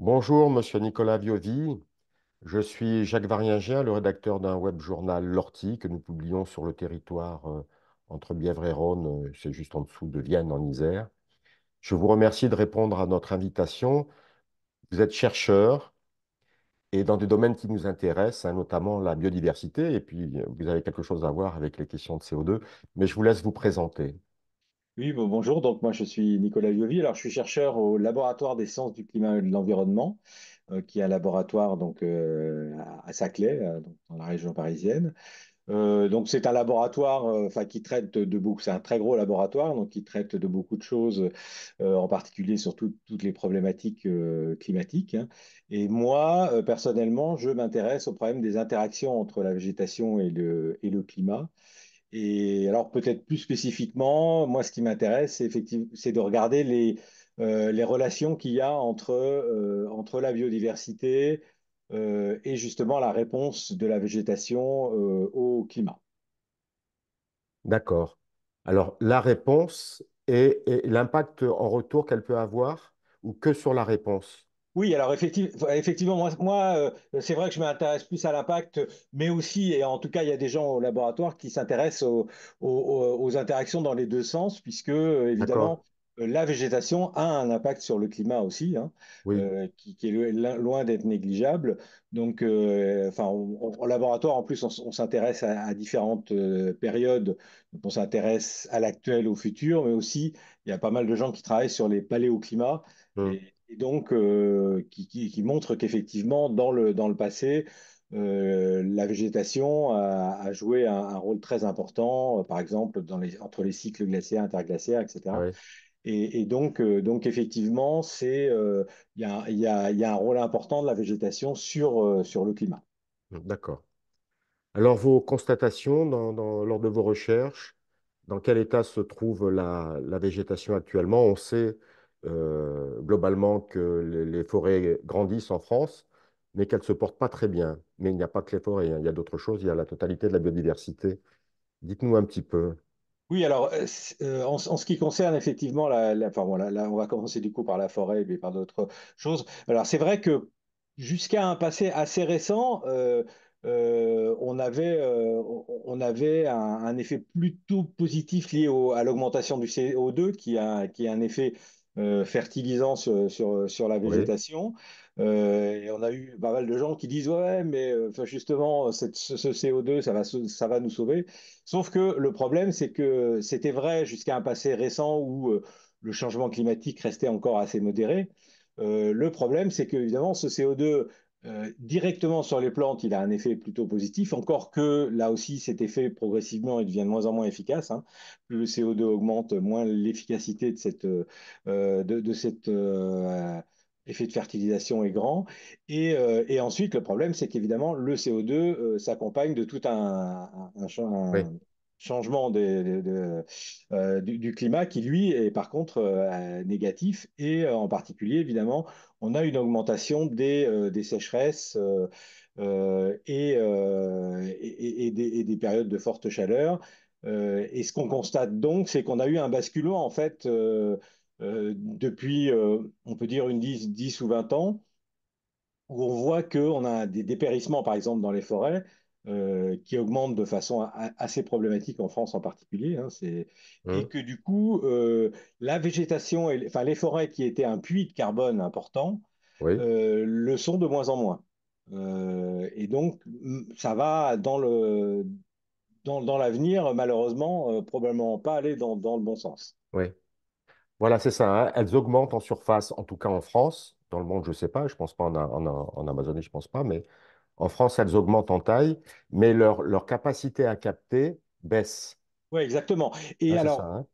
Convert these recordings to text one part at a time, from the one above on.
Bonjour, monsieur Nicolas Viovi. Je suis Jacques Varinger, le rédacteur d'un web journal L'Ortie que nous publions sur le territoire entre Bièvre et Rhône, c'est juste en dessous de Vienne, en Isère. Je vous remercie de répondre à notre invitation. Vous êtes chercheur et dans des domaines qui nous intéressent, hein, notamment la biodiversité, et puis vous avez quelque chose à voir avec les questions de CO2, mais je vous laisse vous présenter. Oui, bonjour. Donc, moi, je suis Nicolas Viovi. Alors, je suis chercheur au laboratoire des sciences du climat et de l'environnement, qui est un laboratoire à Saclay, donc, dans la région parisienne. Donc, c'est un laboratoire, enfin, qui traite de beaucoup. C'est un très gros laboratoire, donc qui traite de beaucoup de choses, en particulier sur toutes les problématiques climatiques, hein. Et moi, personnellement, je m'intéresse au problème des interactions entre la végétation et le climat. Et alors peut-être plus spécifiquement, moi ce qui m'intéresse, c'est effectivement, c'est de regarder les relations qu'il y a entre la biodiversité et justement la réponse de la végétation au climat. D'accord. Alors, la réponse et l'impact en retour qu'elle peut avoir, ou que sur la réponse? Oui, alors effectivement, c'est vrai que je m'intéresse plus à l'impact, mais aussi, et en tout cas, il y a des gens au laboratoire qui s'intéressent aux interactions dans les deux sens, puisque D'accord. évidemment, la végétation a un impact sur le climat aussi, hein, Oui. qui est loin d'être négligeable. Donc, enfin, au laboratoire, en plus, on s'intéresse à différentes périodes. Donc, on s'intéresse à l'actuel, au futur, mais aussi, il y a pas mal de gens qui travaillent sur les paléoclimats. Hmm. Et donc, qui montre qu'effectivement, dans le passé, la végétation a joué un rôle très important, par exemple, entre les cycles glaciaires, interglaciaires, etc. Oui, Donc effectivement, il y a un rôle important de la végétation sur le climat. d'accord. Alors, vos constatations lors de vos recherches, dans quel état se trouve la végétation actuellement? On sait globalement que les forêts grandissent en France, mais qu'elles ne se portent pas très bien. Mais il n'y a pas que les forêts, hein. Il y a d'autres choses, il y a la totalité de la biodiversité. Dites-nous un petit peu. Oui, alors, en ce qui concerne effectivement enfin, voilà, là, on va commencer du coup par la forêt et puis par d'autres choses. Alors, c'est vrai que jusqu'à un passé assez récent, on avait un effet plutôt positif lié à l'augmentation du CO2, qui a un effet fertilisant sur la Oui, végétation. Et on a eu pas mal de gens qui disent, ouais, mais enfin, justement, ce CO2, ça va nous sauver. Sauf que le problème, c'est que c'était vrai jusqu'à un passé récent où le changement climatique restait encore assez modéré. Le problème, c'est que évidemment, ce CO2 directement sur les plantes, il a un effet plutôt positif, encore que là aussi, cet effet progressivement, il devient de moins en moins efficace, hein. Plus le CO2 augmente, moins l'efficacité de cette effet de fertilisation est grand. Et ensuite, le problème, c'est qu'évidemment, le CO2 s'accompagne de tout oui, un changement du climat qui, lui, est par contre négatif. Et en particulier, évidemment, on a une augmentation des sécheresses et des périodes de forte chaleur. Et ce qu'on constate donc, c'est qu'on a eu un basculement, en fait, depuis, on peut dire, 10 ou 20 ans où on voit qu'on a des dépérissements, par exemple, dans les forêts, qui augmentent de façon assez problématique en France en particulier, hein, et hmm, que du coup, la végétation, enfin les forêts qui étaient un puits de carbone important, oui, le sont de moins en moins. Et donc, ça va dans l'avenir, malheureusement, probablement pas aller dans le bon sens. oui. Voilà, c'est ça, hein. Elles augmentent en surface, en tout cas en France. Dans le monde, je ne sais pas, je ne pense pas en Amazonie, je ne pense pas, mais en France, elles augmentent en taille, mais leur capacité à capter baisse. Oui, exactement. Et Hein, c'est ça, alors, hein.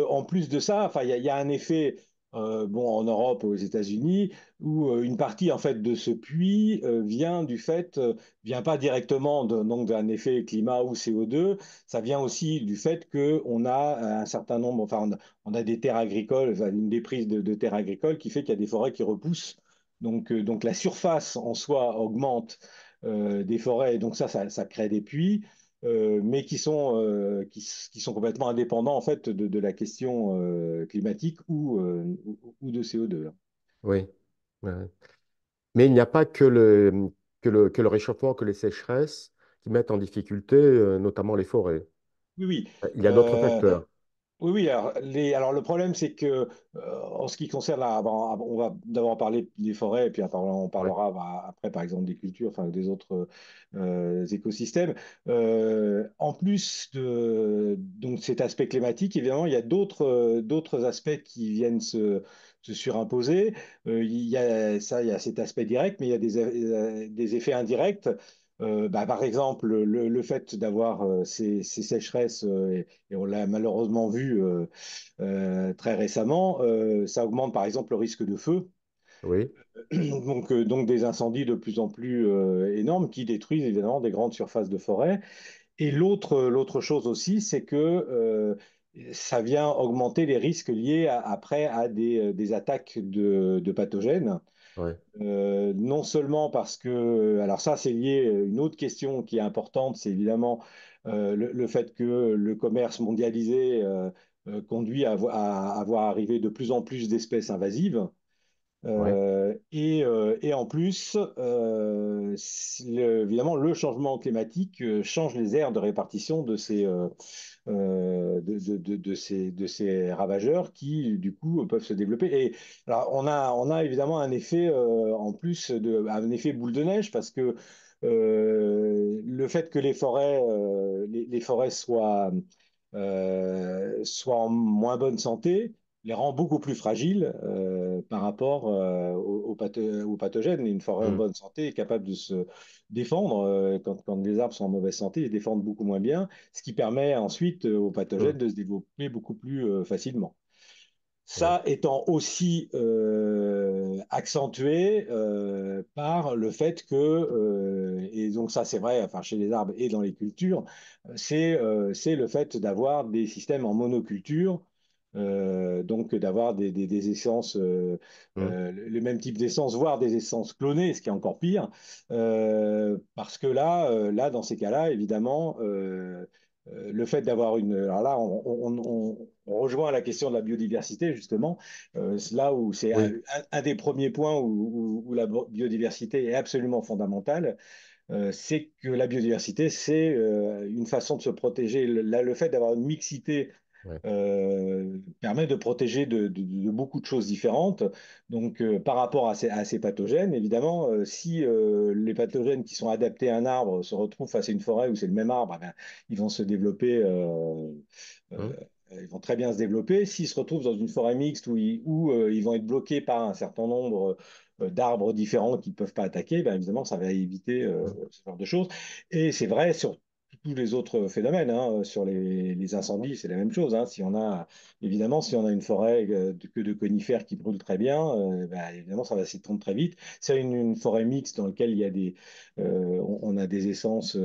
en plus de ça, enfin, il y a un effet, bon, en Europe, aux États-Unis, où une partie en fait de ce puits vient pas directement donc d'un effet climat ou CO2, ça vient aussi du fait que on a un certain nombre, enfin, on a des terres agricoles, enfin, une déprise de terres agricoles qui fait qu'il y a des forêts qui repoussent. Donc la surface en soi augmente des forêts, et donc ça crée des puits mais qui sont complètement indépendants en fait de la question climatique ou de CO2. Oui. Ouais. Mais il n'y a pas que le réchauffement, que les sécheresses qui mettent en difficulté, notamment les forêts. Oui, oui. Il y a d'autres Euh, facteurs. Oui, oui. Alors le problème, c'est que en ce qui concerne on va d'abord parler des forêts, et puis après, on Ouais, parlera après, par exemple, des cultures, enfin des autres écosystèmes. En plus de donc cet aspect climatique, évidemment, il y a d'autres aspects qui viennent se surimposer. Il y a cet aspect direct, mais il y a des effets indirects. Par exemple, le fait d'avoir ces sécheresses et on l'a malheureusement vu très récemment, ça augmente par exemple le risque de feu, oui, donc des incendies de plus en plus énormes qui détruisent évidemment des grandes surfaces de forêt. Et l'autre chose aussi, c'est que ça vient augmenter les risques liés après à des attaques de pathogènes. ouais, Non seulement parce que, alors ça c'est lié, une autre question qui est importante, c'est évidemment le fait que le commerce mondialisé conduit à voir arriver de plus en plus d'espèces invasives. ouais, Et en plus, évidemment, le changement climatique change les aires de répartition de ces ravageurs qui, du coup, peuvent se développer. Et alors, on a évidemment un effet, en plus, un effet boule de neige, parce que le fait que les forêts soient en moins bonne santé, les rend beaucoup plus fragiles par rapport aux pathogènes. Une forêt en hum, bonne santé est capable de se défendre. Quand les arbres sont en mauvaise santé, ils se défendent beaucoup moins bien, ce qui permet ensuite aux pathogènes hum, de se développer beaucoup plus facilement. ouais, Ça étant aussi accentué par le fait que, et donc ça c'est vrai enfin, chez les arbres et dans les cultures, c'est le fait d'avoir des systèmes en monoculture, donc d'avoir des essences, hum, le même type d'essence, voire des essences clonées, ce qui est encore pire, parce que là, dans ces cas-là, évidemment, le fait d'avoir une... Alors là, on rejoint la question de la biodiversité, justement. C'est là où c'est oui, un des premiers points où la biodiversité est absolument fondamentale. C'est que la biodiversité, c'est une façon de se protéger. Le fait d'avoir une mixité ouais, permet de protéger de beaucoup de choses différentes. Donc, par rapport à ces pathogènes, évidemment, si les pathogènes qui sont adaptés à un arbre se retrouvent face à une forêt où c'est le même arbre, eh ben, ils vont se développer, euh, hum, ils vont très bien se développer. S'ils se retrouvent dans une forêt mixte où ils vont être bloqués par un certain nombre d'arbres différents qu'ils ne peuvent pas attaquer, ben, évidemment, ça va éviter hum, ce genre de choses. Et c'est vrai sur tous les autres phénomènes, hein. Sur les incendies, c'est la même chose, hein. Évidemment, si on a une forêt que de conifères qui brûle très bien, bah, évidemment, ça va s'étendre très vite. C'est une forêt mixte dans laquelle on a des essences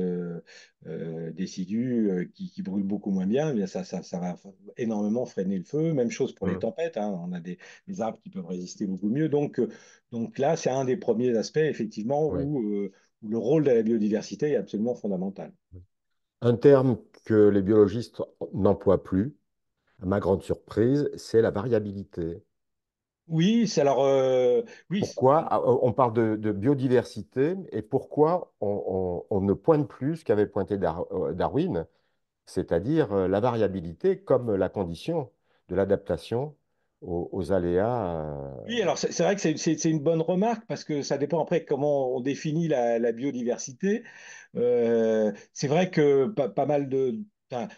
décidues qui brûlent beaucoup moins bien. Eh bien, ça va énormément freiner le feu. Même chose pour les hum, tempêtes, hein. On a des arbres qui peuvent résister beaucoup mieux. Donc là, c'est un des premiers aspects, effectivement, ouais. où le rôle de la biodiversité est absolument fondamental. Un terme que les biologistes n'emploient plus, à ma grande surprise, c'est la variabilité. Oui, oui, Pourquoi on parle de biodiversité et pourquoi on ne pointe plus ce qu'avait pointé Darwin, c'est-à-dire la variabilité comme la condition de l'adaptation aux aléas. oui, alors c'est vrai que c'est une bonne remarque parce que ça dépend après comment on définit la biodiversité. C'est vrai que pas mal enfin,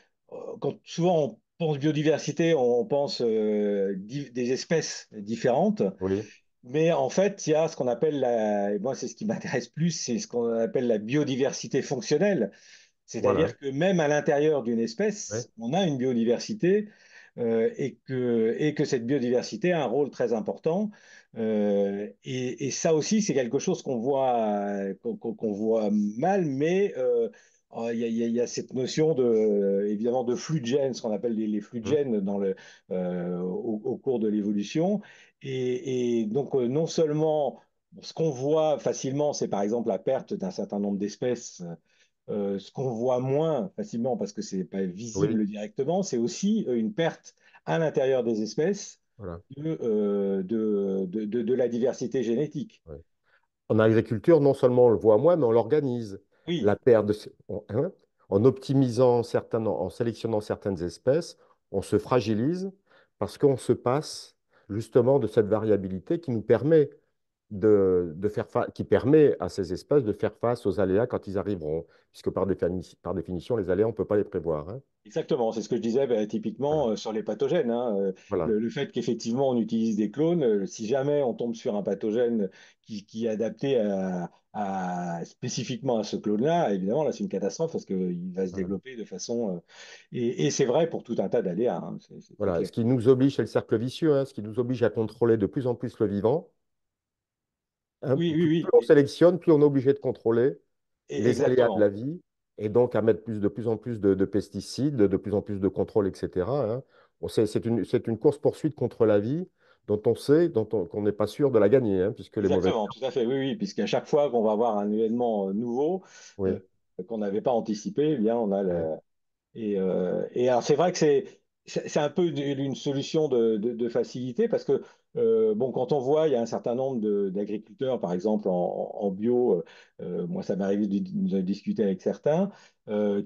quand souvent on pense biodiversité, on pense des espèces différentes, Oui, mais en fait, il y a ce qu'on appelle et moi c'est ce qui m'intéresse plus, c'est ce qu'on appelle la biodiversité fonctionnelle. voilà. C'est-à-dire que même à l'intérieur d'une Ouais, espèce, on a une biodiversité et que cette biodiversité a un rôle très important. Et ça aussi, c'est quelque chose qu'on voit mal, mais il y a cette notion évidemment de flux de gènes, ce qu'on appelle les flux de hum, gènes au cours de l'évolution. Et donc, non seulement ce qu'on voit facilement, c'est par exemple la perte d'un certain nombre d'espèces. Ce qu'on voit moins facilement parce que c'est pas oui, visible directement, c'est aussi une perte à l'intérieur des espèces voilà. de la diversité génétique. Ouais. En agriculture, non seulement on le voit moins, mais on l'organise. La Oui, paire de, hein, en optimisant certaines, en sélectionnant certaines espèces, on se fragilise parce qu'on se passe justement de cette variabilité qui nous permet qui permet à ces espèces de faire face aux aléas quand ils arriveront, puisque par définition, les aléas, on ne peut pas les prévoir, hein. exactement, c'est ce que je disais Voilà. typiquement sur les pathogènes, hein. Voilà. Le fait qu'effectivement on utilise des clones, si jamais on tombe sur un pathogène qui est adapté spécifiquement à ce clone-là, évidemment là c'est une catastrophe parce qu'il va se Voilà. développer de façon... et c'est vrai pour tout un tas d'aléas, hein, c'est Voilà. clair. Ce qui nous oblige, c'est le cercle vicieux, hein, ce qui nous oblige à contrôler de plus en plus le vivant, hein. Oui, oui, Plus oui, on sélectionne, plus on est obligé de contrôler les aléas de exactement. la vie, et donc à mettre de plus en plus de pesticides, de plus en plus de contrôles, etc., hein. C'est une course-poursuite contre la vie dont on sait, qu'on n'est pas sûr de la gagner, hein, puisque les mauvaises... Exactement, tout à fait, oui, oui, puisqu'à chaque fois qu'on va avoir un événement nouveau euh, Oui, qu'on n'avait pas anticipé, eh bien on a ouais, et alors c'est vrai que c'est un peu une solution de facilité parce que bon quand on voit il y a un certain nombre d'agriculteurs par exemple en bio, moi ça m'arrive de discuter avec certains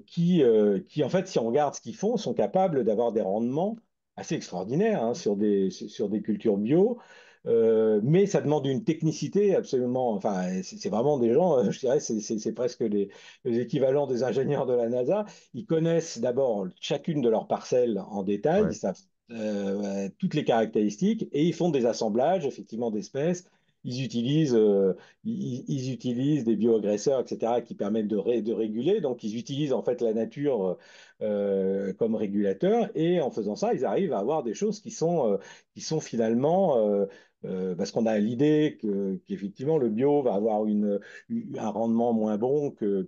qui en fait si on regarde ce qu'ils font sont capables d'avoir des rendements assez extraordinaires hein, sur des cultures bio. Mais ça demande une technicité absolument, enfin, c'est vraiment des gens, je dirais, c'est presque les équivalents des ingénieurs de la NASA. Ils connaissent d'abord chacune de leurs parcelles en détail, ils ouais, savent toutes les caractéristiques et ils font des assemblages effectivement d'espèces. Ils utilisent des bioagresseurs, etc., qui permettent de réguler. Donc, ils utilisent en fait la nature comme régulateur et en faisant ça, ils arrivent à avoir des choses qui sont finalement parce qu'on a l'idée qu'effectivement le bio va avoir un rendement moins bon qu'en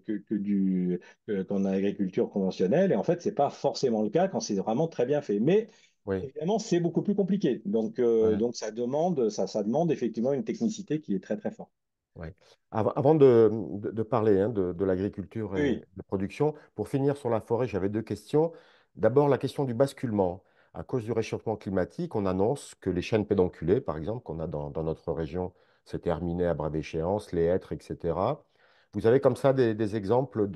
agriculture conventionnelle. Et en fait, c'est pas forcément le cas quand c'est vraiment très bien fait. Mais oui. évidemment, c'est beaucoup plus compliqué. Ouais. Donc ça demande effectivement une technicité qui est très très forte. Ouais. Avant de parler, hein, de l'agriculture et Oui, de la production, pour finir sur la forêt, j'avais deux questions. D'abord, la question du basculement. À cause du réchauffement climatique, on annonce que les chênes pédonculés, par exemple, qu'on a dans notre région, c'est terminé à brève échéance, les hêtres, etc. Vous avez comme ça des exemples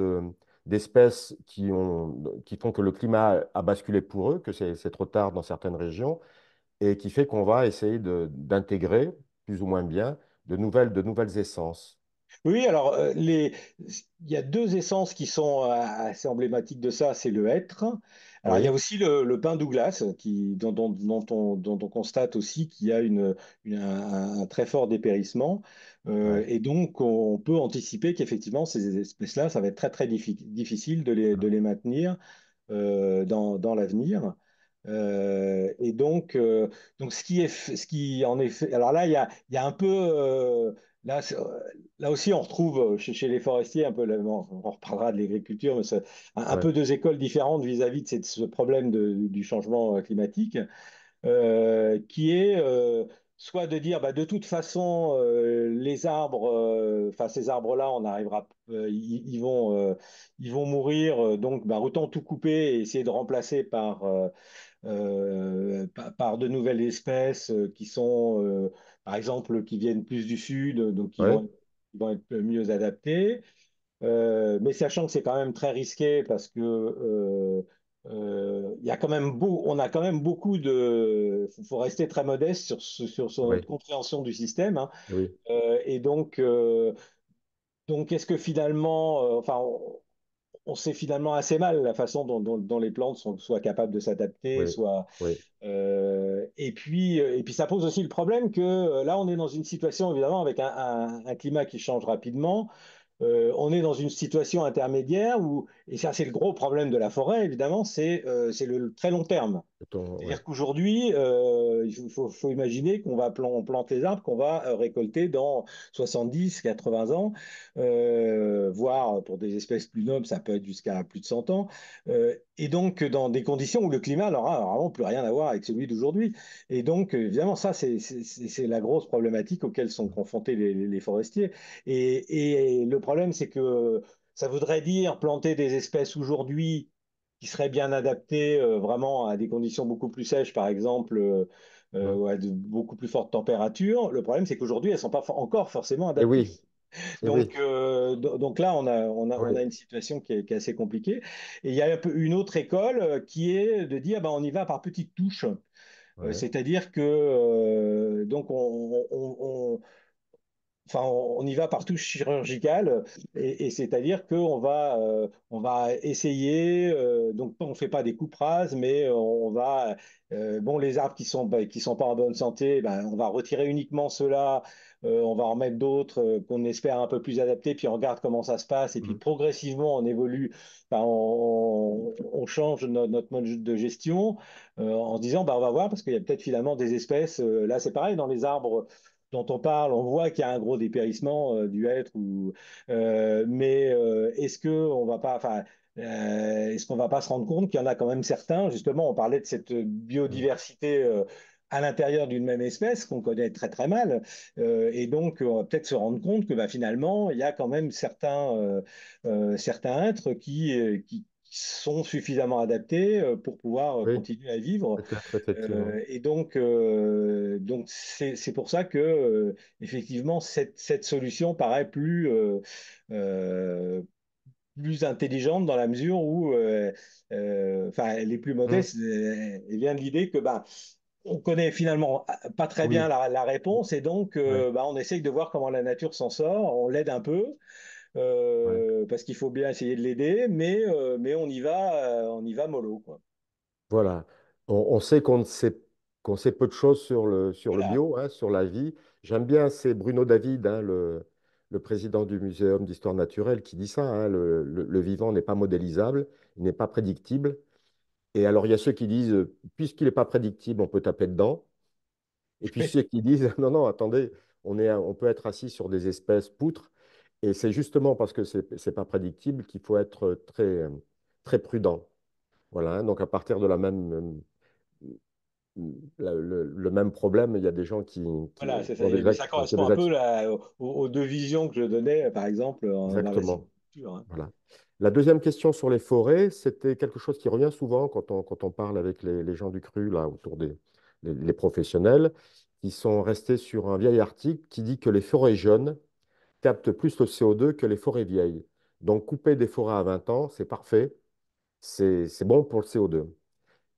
d'espèces qui font que le climat a basculé pour eux, que c'est trop tard dans certaines régions, et qui fait qu'on va essayer d'intégrer, plus ou moins bien, de nouvelles essences. oui, alors il y a deux essences qui sont assez emblématiques de ça, c'est le hêtre. Alors il y a Oui, aussi le pin Douglas dont on constate aussi qu'il y a un très fort dépérissement. ouais, Et donc on peut anticiper qu'effectivement ces espèces-là, ça va être très très difficile de les maintenir dans l'avenir. Donc ce qui en effet, alors là il y a un peu là, là aussi, on retrouve chez les forestiers un peu, on reparlera de l'agriculture, mais c'est un ouais, peu deux écoles différentes vis-à-vis de ce problème du changement climatique, qui est soit de dire, bah, de toute façon, les arbres, enfin ces arbres-là, on arrivera, ils vont mourir, donc bah, autant tout couper et essayer de remplacer par de nouvelles espèces qui sont, par exemple, qui viennent plus du sud, donc ouais, ils vont être mieux adaptés. Mais sachant que c'est quand même très risqué parce que il y a quand même on a quand même beaucoup de. Faut rester très modeste sur notre oui, compréhension du système, hein. oui, Et donc, est-ce que finalement, on sait finalement assez mal la façon dont les plantes sont soit capables de s'adapter, oui, soit oui, et puis ça pose aussi le problème que là, on est dans une situation, évidemment, avec un climat qui change rapidement. On est dans une situation intermédiaire où, et ça, c'est le gros problème de la forêt, évidemment, c'est le très long terme. ouais, C'est-à-dire qu'aujourd'hui, faut imaginer qu'on va on plante les arbres qu'on va récolter dans 70, 80 ans, voire pour des espèces plus nobles, ça peut être jusqu'à plus de 100 ans. Et donc, dans des conditions où le climat n'aura vraiment plus rien à voir avec celui d'aujourd'hui. Et donc, évidemment, ça, c'est la grosse problématique auxquelles sont confrontés les forestiers. Et le problème, c'est que ça voudrait dire planter des espèces aujourd'hui qui serait bien adapté vraiment à des conditions beaucoup plus sèches, par exemple. Hum. à de beaucoup plus fortes températures. Le problème, c'est qu'aujourd'hui, elles ne sont pas encore forcément Et adaptées. oui, et oui, Donc là, on a oui, une situation qui est assez compliquée. Et il y a un peu une autre école qui est de dire, ben, on y va par petites touches. ouais, C'est-à-dire que donc enfin, on y va par touche chirurgicale, et c'est-à-dire on va essayer, donc on ne fait pas des coupes rases, mais on va, bon, les arbres qui sont pas en bonne santé, ben, on va retirer uniquement ceux-là, on va en mettre d'autres qu'on espère un peu plus adaptés, puis on regarde comment ça se passe, et puis hum, progressivement on évolue, ben, on change notre mode de gestion en se disant, ben, on va voir, parce qu'il y a peut-être finalement des espèces, là c'est pareil, dans les arbres dont on parle, on voit qu'il y a un gros dépérissement du hêtre, mais est-ce que on va pas, enfin, est-ce qu'on va pas se rendre compte qu'il y en a quand même certains, justement, on parlait de cette hum, biodiversité à l'intérieur d'une même espèce qu'on connaît très très mal, et donc on va peut-être se rendre compte que bah, finalement il y a quand même certains êtres qui sont suffisamment adaptés pour pouvoir oui, continuer à vivre. peut-être effectivement. Donc c'est pour ça que effectivement cette solution paraît euh, plus intelligente dans la mesure où, enfin, elle est plus Hum, modeste. Elle vient de l'idée que bah, on connaît finalement pas très bien oui, la réponse, et donc ouais, bah, on essaye de voir comment la nature s'en sort. On l'aide un peu ouais. parce qu'il faut bien essayer de l'aider, mais on y va mollo, quoi. Voilà. On sait qu'on sait peu de choses sur le Voilà. bio, hein, sur la vie. J'aime bien, c'est Bruno David, hein, le président du Muséum d'histoire naturelle, qui dit ça, hein, le vivant n'est pas modélisable, il n'est pas prédictible. Et alors, il y a ceux qui disent, puisqu'il n'est pas prédictible, on peut taper dedans. Et puis ceux qui disent, non, non, attendez, on peut être assis sur des espèces poutres. Et c'est justement parce que c'est pas prédictible qu'il faut être très prudent. Voilà, hein. Donc, à partir de le même problème, il y a des gens Voilà, c'est ça. ont Mais ça qui ont correspond un des peu actions. là, aux deux visions que je donnais, par exemple, dans la Exactement. sylviculture, hein. Voilà. La deuxième question sur les forêts, c'était quelque chose qui revient souvent quand on parle avec les gens du cru, là, autour les professionnels, qui sont restés sur un vieil article qui dit que les forêts jeunes captent plus le CO2 que les forêts vieilles. Donc, couper des forêts à 20 ans, c'est parfait, c'est bon pour le CO2.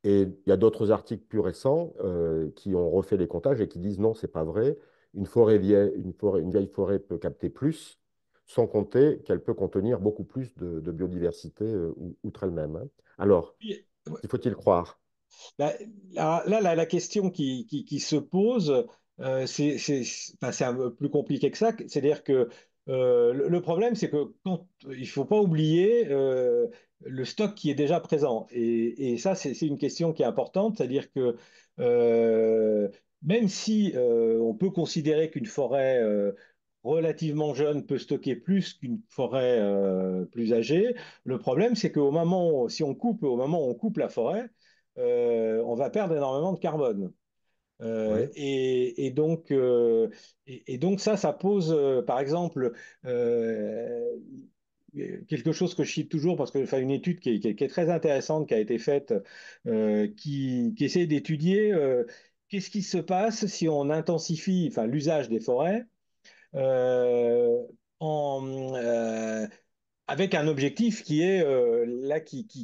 Et il y a d'autres articles plus récents qui ont refait les comptages et qui disent non, c'est pas vrai. Une vieille forêt peut capter plus, sans compter qu'elle peut contenir beaucoup plus de biodiversité outre elle-même, hein. Alors, Puis, qu'il faut-il croire? Là, la question qui se pose, enfin, c'est un peu plus compliqué que ça. C'est-à-dire que le problème, c'est que il faut pas oublier le stock qui est déjà présent. Et ça, c'est une question qui est importante. C'est-à-dire que euh, même si on peut considérer qu'une forêt relativement jeune peut stocker plus qu'une forêt plus âgée, le problème, c'est qu'au moment, si on coupe, au moment où on coupe la forêt, on va perdre énormément de carbone. Oui, Et donc ça pose, par exemple, euh, quelque chose que je cite toujours parce que, enfin, une étude qui est très intéressante qui a été faite, qui essaie d'étudier qu'est-ce qui se passe si on intensifie, enfin, l'usage des forêts euh, en, avec un objectif qui est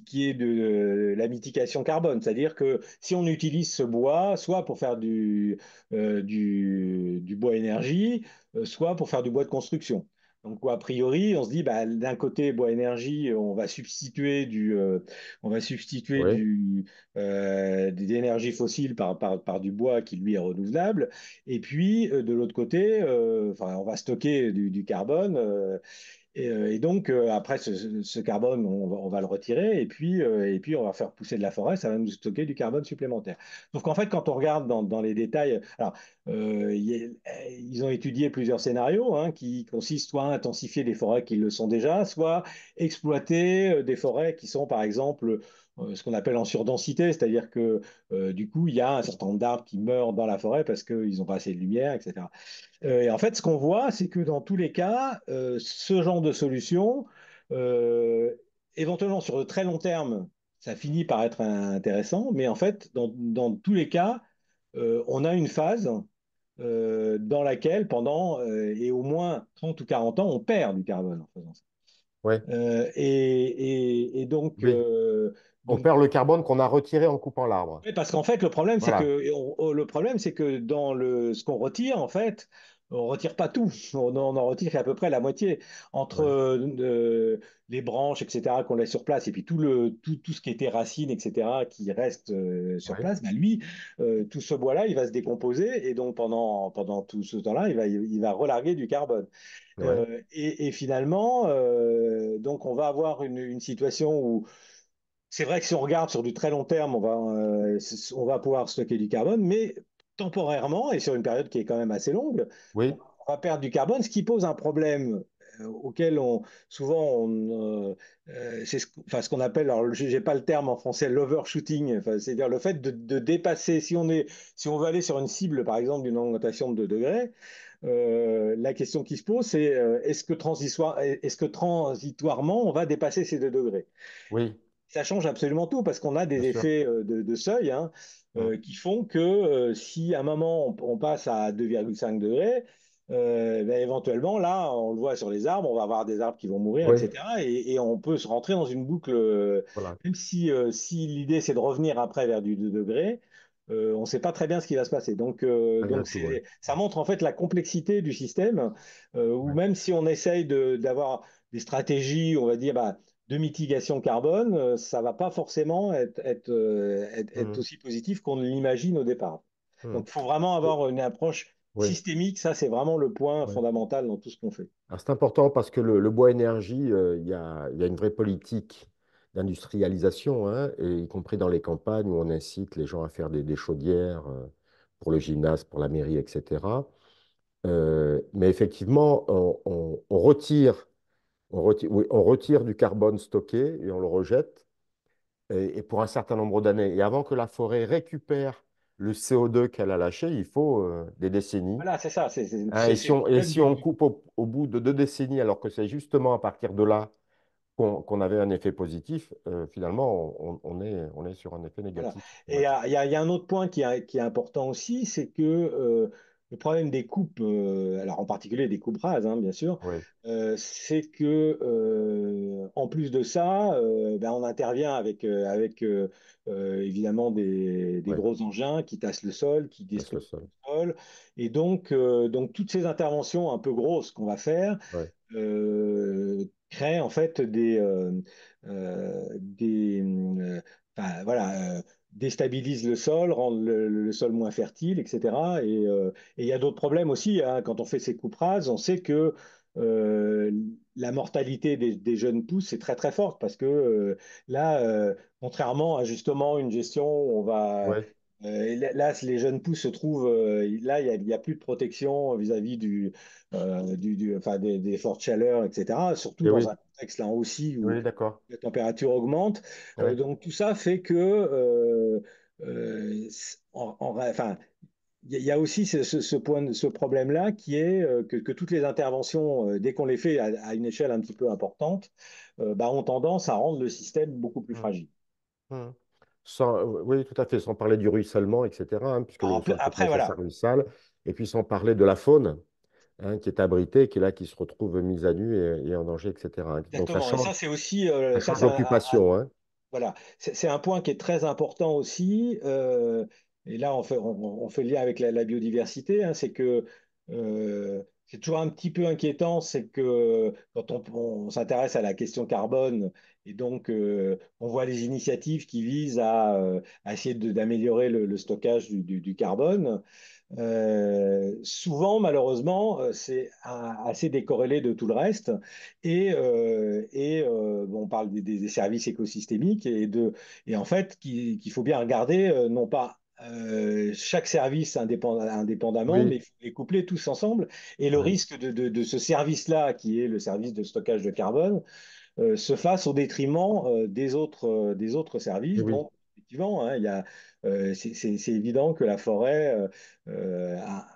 qui est de la mitigation carbone, c'est-à-dire que si on utilise ce bois, soit pour faire du bois énergie, soit pour faire du bois de construction. Donc, a priori, on se dit, bah, d'un côté, bois énergie, on va substituer oui, des énergies fossiles par du bois qui, lui, est renouvelable. Et puis, de l'autre côté, enfin, on va stocker du carbone. Et donc, après, ce carbone, on va le retirer et puis on va faire pousser de la forêt, ça va nous stocker du carbone supplémentaire. Sauf qu'en fait, quand on regarde dans les détails, alors, ils ont étudié plusieurs scénarios hein, qui consistent soit à intensifier des forêts qui le sont déjà, soit exploiter des forêts qui sont, par exemple, ce qu'on appelle en surdensité, c'est-à-dire que du coup, il y a un certain nombre d'arbres qui meurent dans la forêt parce qu'ils n'ont pas assez de lumière, etc. Et en fait, ce qu'on voit, c'est que dans tous les cas, ce genre de solution, euh, éventuellement sur de très long terme, ça finit par être intéressant, mais en fait, dans tous les cas, on a une phase dans laquelle, pendant et au moins 30 ou 40 ans, on perd du carbone en faisant ça. Oui, Et donc, oui. On perd le carbone qu'on a retiré en coupant l'arbre. oui, parce qu'en fait, le problème, c'est Voilà. que, dans ce qu'on retire, en fait, on retire pas tout. On en retire à peu près la moitié entre Ouais, les branches, etc., qu'on laisse sur place, et puis tout ce qui était racines, etc., qui reste sur ouais, place. Ben lui, tout ce bois-là, il va se décomposer, et donc pendant tout ce temps-là, il va relarguer du carbone. ouais, Et finalement, donc on va avoir une situation où c'est vrai que si on regarde sur du très long terme, on va pouvoir stocker du carbone, mais temporairement et sur une période qui est quand même assez longue, oui, on va perdre du carbone, ce qui pose un problème auquel souvent c'est ce qu'on appelle, alors je n'ai pas le terme en français, l'overshooting, enfin, c'est-à-dire le fait de dépasser, si on veut aller sur une cible par exemple d'une augmentation de 2 degrés, la question qui se pose c'est est-ce que transitoirement on va dépasser ces 2 degrés? oui, Ça change absolument tout parce qu'on a bien des sûr. effets de seuil, hein, Mm. qui font que si à un moment on passe à 2,5 degrés, ben, éventuellement, là, on le voit sur les arbres, on va avoir des arbres qui vont mourir, Oui, etc. Et on peut se rentrer dans une boucle, voilà. même si l'idée c'est de revenir après vers du 2 degrés, on ne sait pas très bien ce qui va se passer. Rien du tout, ouais. Ça montre en fait la complexité du système, où Ouais. même si on essaye d'avoir des stratégies, on va dire, bah, de mitigation carbone, ça va pas forcément être Mm, aussi positif qu'on ne l'imagine au départ. mm. Donc, il faut vraiment avoir une approche Oui, systémique. Ça, c'est vraiment le point ouais. fondamental dans tout ce qu'on fait. Alors, c'est important parce que le bois énergie, il y a une vraie politique d'industrialisation, hein, et y compris dans les campagnes où on incite les gens à faire des chaudières pour le gymnase, pour la mairie, etc. Mais effectivement, oui, on retire du carbone stocké et on le rejette, et pour un certain nombre d'années. Et avant que la forêt récupère le CO2 qu'elle a lâché, il faut des décennies. Voilà, c'est ça. Hein, C'est le et problème si on coupe au bout de 2 décennies, alors que c'est justement à partir de là qu'on avait un effet positif, finalement, on est sur un effet Voilà. négatif Et dramatique. il y a un autre point qui est important aussi, c'est que le problème des coupes, alors en particulier des coupes rases, hein, bien sûr, Oui, c'est que en plus de ça, ben, on intervient avec évidemment des oui, gros engins qui tassent le sol, qui passe le déstructurent sol. le sol. Et donc toutes ces interventions un peu grosses qu'on va faire, Ouais, crée en fait enfin, voilà, déstabilise le sol, rend le sol moins fertile, etc. Et il y a d'autres problèmes aussi, hein. Quand on fait ces coupes rases, on sait que euh, la mortalité des jeunes pousses est très très forte parce que là, contrairement à justement une gestion où on va ouais. là, les jeunes pousses se trouvent, là, il y a plus de protection vis-à-vis enfin, des fortes chaleurs, etc. Surtout Et dans oui, un contexte là aussi où oui, d'accord. la température augmente. Ouais. Donc tout ça fait que, enfin, il y a aussi ce problème-là qui est que toutes les interventions, dès qu'on les fait à une échelle un petit peu importante, bah, ont tendance à rendre le système beaucoup plus Mm, fragile. mm. Oui, tout à fait, sans parler du ruissellement, etc., hein, puisque le sol, Après, ça voilà. ruisselle. Et puis sans parler de la faune, hein, qui est abritée, qui est là, qui se retrouve mise à nu et en danger, etc. Donc Exactement. Et ça, c'est aussi, ça ça, change c'est d'occupation, hein. voilà, c'est un point qui est très important aussi. Et là, on fait le lien avec la biodiversité, hein, c'est que c'est toujours un petit peu inquiétant, c'est que quand on s'intéresse à la question carbone, et donc on voit les initiatives qui visent à essayer d'améliorer le stockage du carbone. Souvent, malheureusement, c'est assez décorrélé de tout le reste. Bon, on parle des services écosystémiques et en fait, qu'il faut bien regarder, non pas chaque service indépendamment, mais Oui, il faut les coupler tous ensemble. Et le oui, risque de ce service-là, qui est le service de stockage de carbone, se fasse au détriment des autres et services. oui, Donc, effectivement, hein, c'est évident que la forêt a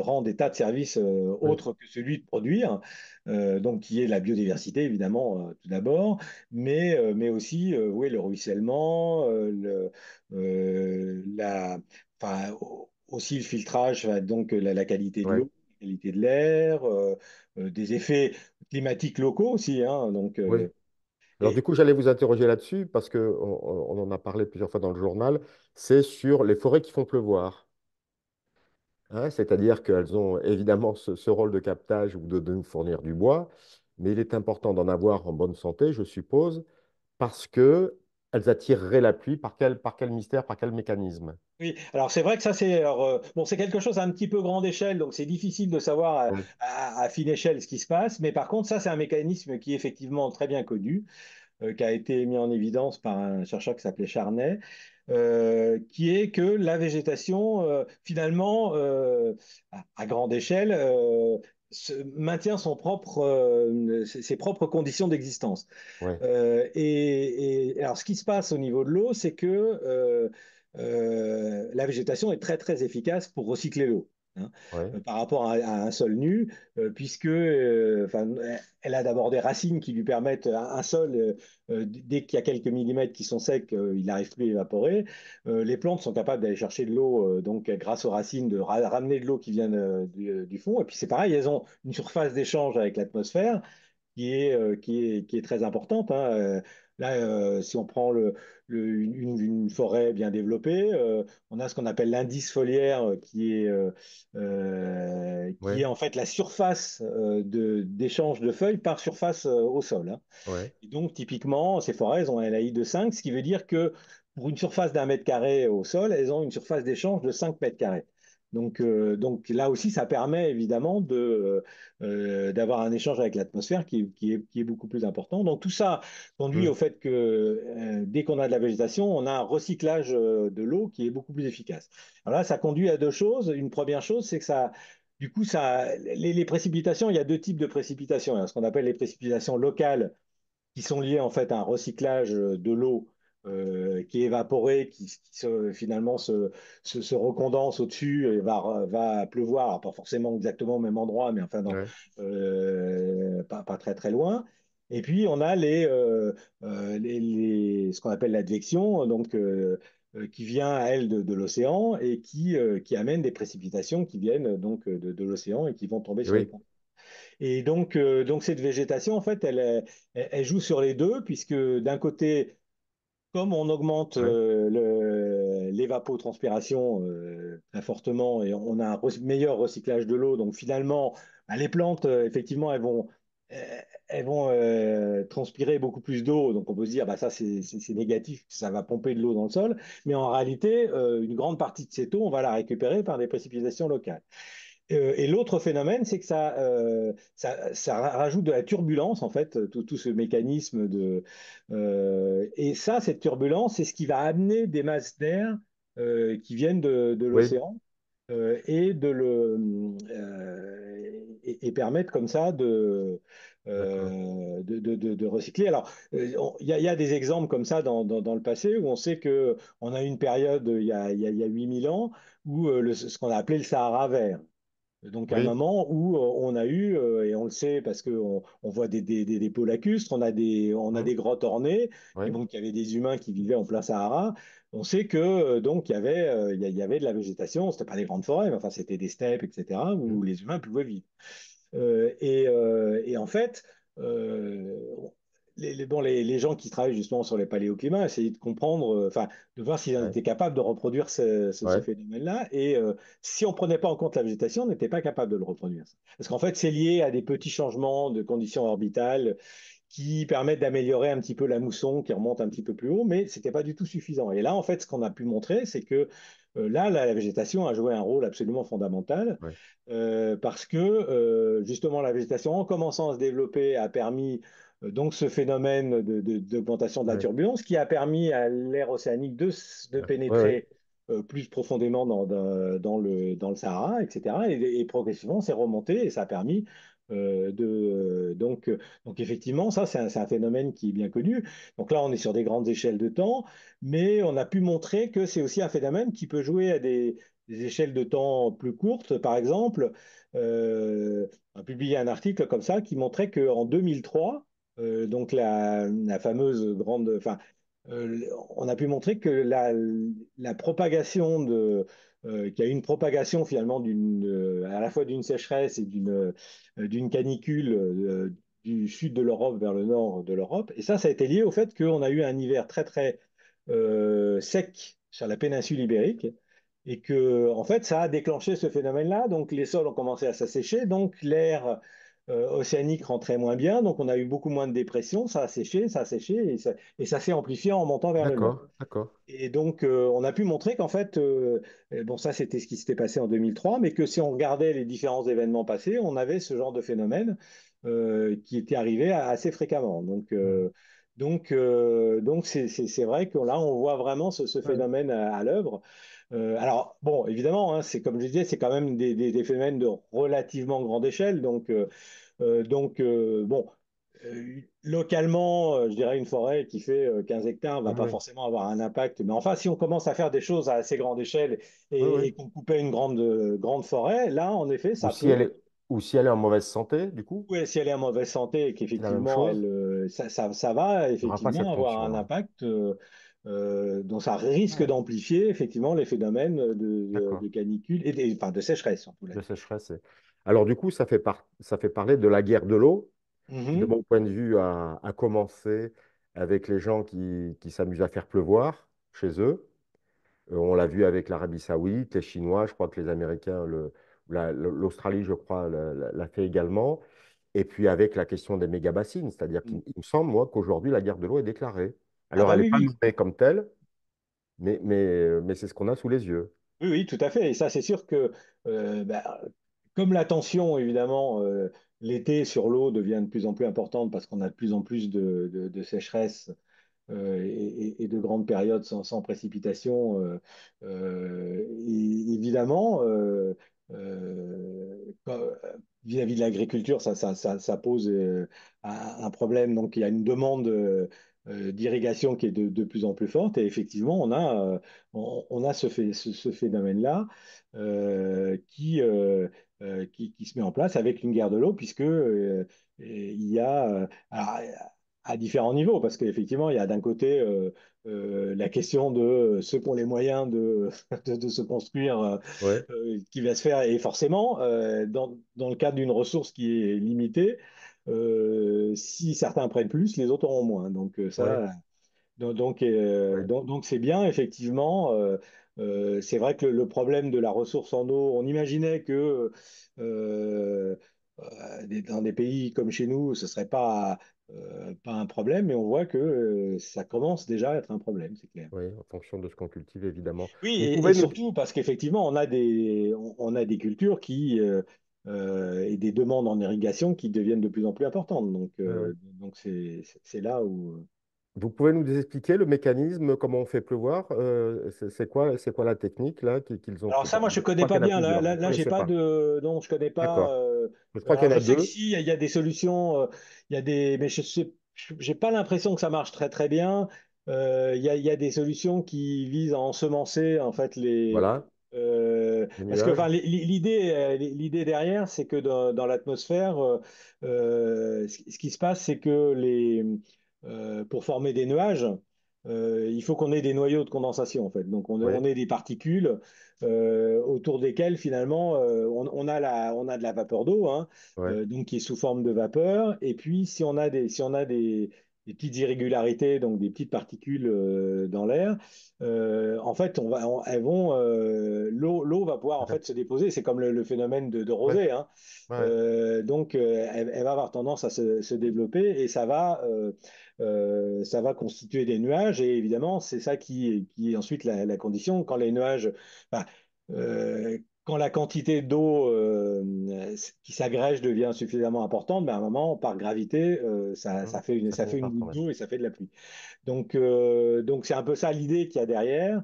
rend des tas de services oui, autres que celui de produire, donc qui est la biodiversité, évidemment, tout d'abord, mais aussi oui, le ruissellement, enfin, aussi le filtrage, donc la qualité de Ouais, l'eau, la qualité de l'air, des effets climatiques locaux aussi, hein, donc, oui. Alors du et, coup, j'allais vous interroger là-dessus parce que on en a parlé plusieurs fois dans le journal. C'est sur les forêts qui font pleuvoir. Hein, c'est-à-dire qu'elles ont évidemment ce rôle de captage ou de nous fournir du bois, mais il est important d'en avoir en bonne santé, je suppose, parce que elles attireraient la pluie par quel mystère, par quel mécanisme? oui, alors c'est vrai que ça c'est alors, bon, c'est quelque chose à un petit peu grande échelle, donc c'est difficile de savoir Oui, à fine échelle ce qui se passe, mais par contre ça c'est un mécanisme qui est effectivement très bien connu, qui a été mis en évidence par un chercheur qui s'appelait Charnay, qui est que la végétation, finalement, à grande échelle, maintient ses propres conditions d'existence. oui, Et alors, ce qui se passe au niveau de l'eau, c'est que la végétation est très, très efficace pour recycler l'eau, hein, oui, par rapport à un sol nu, puisque enfin, elle a d'abord des racines qui lui permettent un sol, dès qu'il y a quelques millimètres qui sont secs, il n'arrive plus à évaporer. Les plantes sont capables d'aller chercher de l'eau, donc grâce aux racines, de ramener de l'eau qui vient du fond. Et puis c'est pareil, elles ont une surface d'échange avec l'atmosphère qui est très importante, hein. Là, si on prend une forêt bien développée, on a ce qu'on appelle l'indice foliaire qui oui, est en fait la surface d'échange de feuilles par surface au sol, hein. oui, Et donc, typiquement, ces forêts, elles ont un LAI de 5, ce qui veut dire que pour une surface d'un mètre carré au sol, elles ont une surface d'échange de 5 mètres carrés. Donc là aussi, ça permet évidemment d'avoir un échange avec l'atmosphère qui est beaucoup plus important. Donc tout ça conduit au hum, fait que dès qu'on a de la végétation, on a un recyclage de l'eau qui est beaucoup plus efficace. Alors là, ça conduit à deux choses. Une première chose, c'est que ça, du coup, les précipitations, il y a deux types de précipitations. Il y a ce qu'on appelle les précipitations locales qui sont liées en fait à un recyclage de l'eau qui est évaporée, finalement se recondense au-dessus et va pleuvoir, alors pas forcément exactement au même endroit, mais enfin ouais, pas très très loin. Et puis on a ce qu'on appelle l'advection, donc qui vient à elle de l'océan et qui amène des précipitations qui viennent donc de l'océan et qui vont tomber sur les oui, ponts. Et donc cette végétation, en fait, elle joue sur les deux, puisque d'un côté, comme on augmente oui, l'évapotranspiration très fortement et on a un meilleur recyclage de l'eau, donc finalement, bah, les plantes, effectivement, euh, elles vont transpirer beaucoup plus d'eau. Donc on peut se dire, bah, ça c'est négatif, ça va pomper de l'eau dans le sol. Mais en réalité, une grande partie de cette eau, on va la récupérer par des précipitations locales. Et l'autre phénomène, c'est que ça rajoute de la turbulence, en fait, tout ce mécanisme et ça, cette turbulence, c'est ce qui va amener des masses d'air qui viennent de oui, l'océan et permettre comme ça d'accord. de recycler. Alors, il y a des exemples comme ça dans le passé où on sait que on a eu une période, il y a 8000 ans, où ce qu'on a appelé le Sahara vert. Donc, un Oui, moment où on a eu, et on le sait parce qu'on on voit des dépôts lacustres, on a hum, des grottes ornées, et oui, donc il y avait des humains qui vivaient en plein Sahara. On sait que donc il y avait de la végétation, c'était pas des grandes forêts, mais enfin c'était des steppes, etc., où hum, les humains pouvaient vivre. Et en fait, euh, bon, les gens qui travaillent justement sur les paléoclimats essayaient de comprendre, enfin, de voir s'ils ouais, étaient capables de reproduire ce ouais, phénomène-là. Et si on ne prenait pas en compte la végétation, on n'était pas capable de le reproduire. Parce qu'en fait, c'est lié à des petits changements de conditions orbitales qui permettent d'améliorer un petit peu la mousson qui remonte un petit peu plus haut, mais ce n'était pas du tout suffisant. Et là, en fait, ce qu'on a pu montrer, c'est que là, la végétation a joué un rôle absolument fondamental ouais, parce que justement la végétation, en commençant à se développer, a permis donc ce phénomène d'augmentation de la ouais, turbulence qui a permis à l'air océanique de ouais, ouais, ouais, pénétrer plus profondément dans le Sahara, etc. Et progressivement, c'est remonté et ça a permis donc effectivement, ça, c'est un phénomène qui est bien connu. Donc là, on est sur des grandes échelles de temps, mais on a pu montrer que c'est aussi un phénomène qui peut jouer à des échelles de temps plus courtes. Par exemple, on a publié un article comme ça qui montrait qu'en 2003, donc la fameuse grande, enfin, on a pu montrer que la propagation qu'il y a eu une propagation finalement à la fois d'une sécheresse et d'une canicule du sud de l'Europe vers le nord de l'Europe. Et ça a été lié au fait qu'on a eu un hiver très très sec sur la péninsule ibérique et que en fait ça a déclenché ce phénomène-là. Donc les sols ont commencé à s'assécher, donc l'air océanique rentrait moins bien, donc on a eu beaucoup moins de dépression, ça a séché et ça s'est amplifié en montant vers le nord. D'accord, d'accord. Et donc, on a pu montrer qu'en fait, bon, ça c'était ce qui s'était passé en 2003, mais que si on regardait les différents événements passés, on avait ce genre de phénomène qui était arrivé assez fréquemment. Mhm. Donc c'est vrai que là, on voit vraiment ce Ouais, phénomène à l'œuvre. Alors, bon, évidemment, hein, c'est comme je disais, c'est quand même des phénomènes de relativement grande échelle. Bon, localement, je dirais une forêt qui fait 15 hectares va ouais, pas ouais. forcément avoir un impact. Mais enfin, si on commence à faire des choses à assez grande échelle Ouais, ouais. et qu'on coupait une grande forêt, là, en effet, Ou ça si elle peut. est, ou si elle est en mauvaise santé, du coup, Oui, si elle est en mauvaise santé et c'est la même qu'effectivement, chose. ça va Il n'y aura pas cette effectivement avoir un fonction-là. impact, donc ça risque Ouais. d'amplifier effectivement les phénomènes D'accord. de canicule enfin, de sécheresse, surtout là. De sécheresse. Alors, du coup, ça fait parler de la guerre de l'eau, qui, de Mhm. mon point de vue, a commencé avec les gens qui s'amusent à faire pleuvoir chez eux. On l'a vu avec l'Arabie Saoudite, les Chinois, je crois que les Américains, l'Australie, je crois, l'a fait également. Et puis avec la question des méga-bassines, c'est-à-dire qu'il me semble, moi, qu'aujourd'hui, la guerre de l'eau est déclarée. Ah Alors, bah elle n'est oui, pas oui. nommée comme telle, mais c'est ce qu'on a sous les yeux. Oui, oui, tout à fait. Et ça, c'est sûr que, bah, comme la tension, évidemment, l'été sur l'eau devient de plus en plus importante parce qu'on a de plus en plus de sécheresse et de grandes périodes sans précipitation, évidemment, vis-à-vis de l'agriculture, ça pose un problème. Donc, il y a une demande d'irrigation qui est de plus en plus forte. Et effectivement, on a ce phénomène-là qui se met en place avec une guerre de l'eau, puisque il y a alors, à différents niveaux, parce qu'effectivement, il y a d'un côté la question de ceux qui ont les moyens de se construire, Ouais, qui va se faire, et forcément, dans le cadre d'une ressource qui est limitée, si certains prennent plus, les autres auront moins. ouais, ouais, Donc c'est bien, effectivement. C'est vrai que le problème de la ressource en eau, on imaginait que dans des pays comme chez nous, ce serait pas un problème, mais on voit que ça commence déjà à être un problème, c'est clair. ouais, en fonction de ce qu'on cultive, évidemment. Oui, Vous et pouvez nous... surtout parce qu'effectivement, on a des cultures et des demandes en irrigation qui deviennent de plus en plus importantes. Ouais, ouais. Donc c'est là où. Vous pouvez nous expliquer le mécanisme, comment on fait pleuvoir? C'est quoi la technique là qu'ils ont Alors ça, proposée? moi, je Je connais crois pas qu'il y en a bien. plusieurs. Vous ne Là, j'ai connaissez pas pas. de, non, je connais pas. D'accord. Je crois qu'il y Alors en je a sais que deux. si, il y a des solutions. Il y a des, mais j'ai pas l'impression que ça marche très très bien. Il y a des solutions qui visent à ensemencer en fait Voilà, les parce que enfin nuages. l'idée derrière, c'est que dans l'atmosphère, ce qui se passe, c'est que pour former des nuages. Il faut qu'on ait des noyaux de condensation en fait. Donc Oui, on ait des particules autour desquelles finalement on a de la vapeur d'eau, hein, ouais, donc qui est sous forme de vapeur. Et puis si on a des petites irrégularités, donc des petites particules dans l'air, en fait l'eau va pouvoir en fait se déposer. C'est comme le phénomène de ouais, rosée, hein. ouais, Elle va avoir tendance à se développer et ça va constituer des nuages et évidemment, c'est ça qui est ensuite la condition. Quand les nuages, enfin, quand la quantité d'eau qui s'agrège devient suffisamment importante, ben à un moment, par gravité, hum, ça ça finit fait une par goutte tomber. d'eau et ça fait de la pluie. Donc c'est un peu ça l'idée qu'il y a derrière,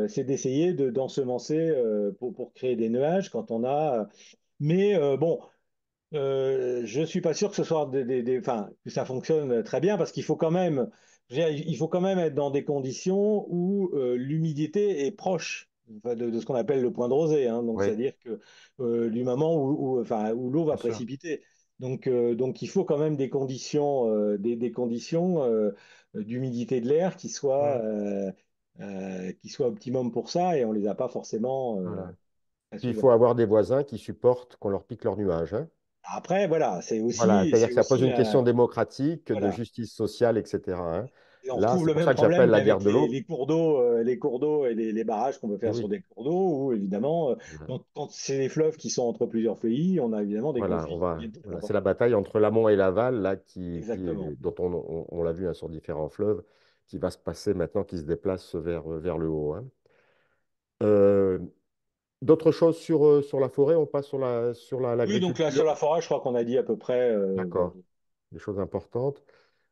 c'est d'essayer d'ensemencer pour créer des nuages quand on a. Mais bon. Je suis pas sûr que ce soit enfin, que ça fonctionne très bien parce qu'il faut quand même, je veux dire, il faut quand même être dans des conditions où l'humidité est proche enfin, de ce qu'on appelle le point de rosée, hein. Donc, Oui, c'est-à-dire que du moment enfin, où l'eau va bien sûr. précipiter. Donc, il faut quand même des conditions, des conditions d'humidité de l'air qui soient Hum, qui soit optimum pour ça et on les a pas forcément Voilà. très Puis il souvent. faut avoir des voisins qui supportent qu'on leur pique leurs nuages, hein. Après, voilà, Voilà, c'est-à-dire c'est que ça pose aussi une question démocratique, de voilà. justice sociale, etc., hein. Et on Là, retrouve c'est le pour même ça que j'appelle problème la guerre qu'avec de l'eau. les cours d'eau et les barrages qu'on peut Et faire sur oui, des cours d'eau, où évidemment, voilà. quand c'est des fleuves qui sont entre plusieurs pays, on a évidemment des Voilà, conflits qui deviennent très voilà, c'est la importants. bataille entre l'amont et l'aval, là, Exactement. dont on l'a vu, hein, sur différents fleuves, qui va se passer maintenant, qui se déplace vers le haut, hein. Euh, D'autres choses sur la forêt, on passe Oui, donc là, sur l'agriculture. la forêt, je crois qu'on a dit à peu près. D'accord, des choses importantes.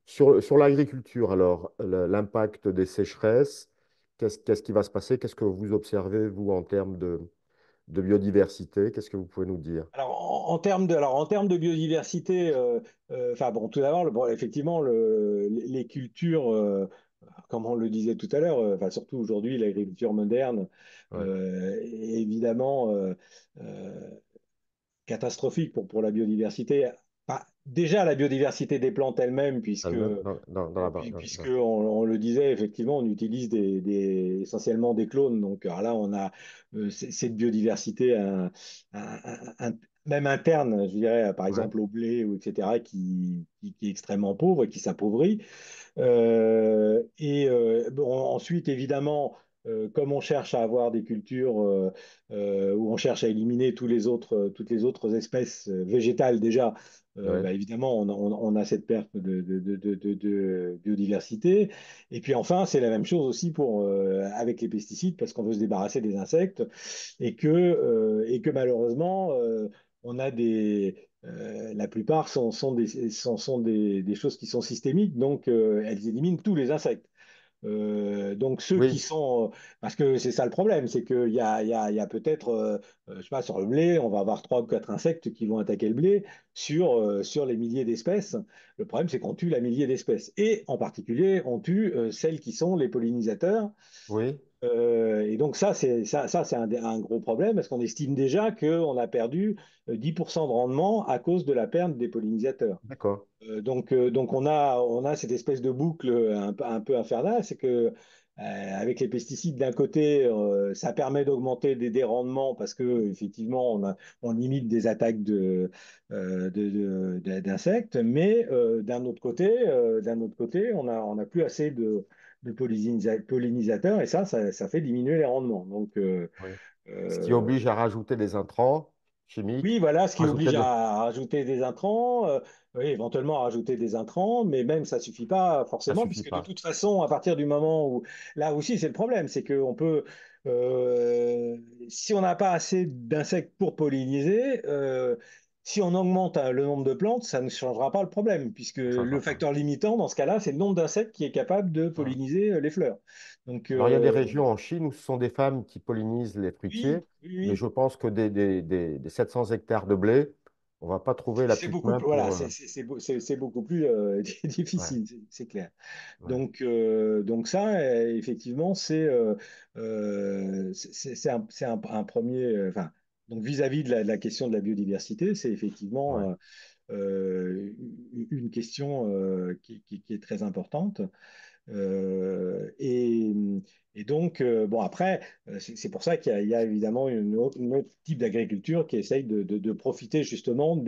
Sur l'agriculture, alors, l'impact des sécheresses, qu'est-ce qui va se passer? Qu'est-ce que vous observez, vous, en termes de biodiversité? Qu'est-ce que vous pouvez nous dire? Alors, en termes de biodiversité, enfin bon, tout d'abord, bon, effectivement, les cultures, comme on le disait tout à l'heure, enfin surtout aujourd'hui, l'agriculture moderne, Ouais. est évidemment catastrophique pour la biodiversité. Bah, déjà, la biodiversité des plantes elles-mêmes, Elle-même, dans la, puisque on le disait, effectivement, on utilise essentiellement des clones. Donc alors là, on a cette biodiversité même interne, je dirais, par ouais, exemple au blé, ou etc., qui est extrêmement pauvre et qui s'appauvrit. Bon, ensuite, évidemment, comme on cherche à avoir des cultures où on cherche à éliminer toutes les autres espèces végétales déjà, ouais, bah, évidemment, on a cette perte de biodiversité. Et puis enfin, c'est la même chose aussi avec les pesticides, parce qu'on veut se débarrasser des insectes et que malheureusement, on a la plupart sont des choses qui sont systémiques, donc elles éliminent tous les insectes. Donc ceux qui oui, sont, parce que c'est ça le problème, c'est qu'il y a peut-être, je sais pas, sur le blé, on va avoir trois ou quatre insectes qui vont attaquer le blé sur les milliers d'espèces. Le problème, c'est qu'on tue la millier d'espèces. Et en particulier, on tue celles qui sont les pollinisateurs. oui, Et donc c'est un gros problème parce qu'on estime déjà qu'on a perdu 10% de rendement à cause de la perte des pollinisateurs. d'accord. Donc on a cette espèce de boucle un peu infernale, c'est que avec les pesticides d'un côté, ça permet d'augmenter des rendements parce que effectivement on limite des attaques d'insectes, mais d'un autre côté, on a plus assez de pollinisateurs et ça fait diminuer les rendements. Oui. Ce qui Euh, oblige à rajouter des intrants oui, chimiques, voilà, ce qui rajouter oblige de... à rajouter des intrants, oui, éventuellement à rajouter des intrants, mais même ça suffit pas Ça forcément, suffit puisque de pas. toute façon, à partir du moment où, là aussi, c'est le problème, c'est qu'on peut, si on n'a pas assez d'insectes pour polliniser, si on augmente le nombre de plantes, ça ne changera pas le problème, puisque Ça le changera pas. facteur limitant, dans ce cas-là, c'est le nombre d'insectes qui est capable de Voilà. polliniser les fleurs. Donc, Alors, il y a des régions en Chine où ce sont des femmes qui pollinisent les oui, fruitiers, oui, mais oui. je pense que des 700 hectares de blé, on va pas trouver la C'est petite beaucoup, main voilà, pour... c'est beaucoup plus ouais, difficile, c'est clair. ouais, Donc ça, effectivement, c'est un premier, enfin, donc vis-à-vis de la question de la biodiversité, c'est ouais, effectivement une question qui est très importante. Euh, et, et donc, bon, après, c'est pour ça il y a évidemment une autre type d'agriculture qui essaye de profiter justement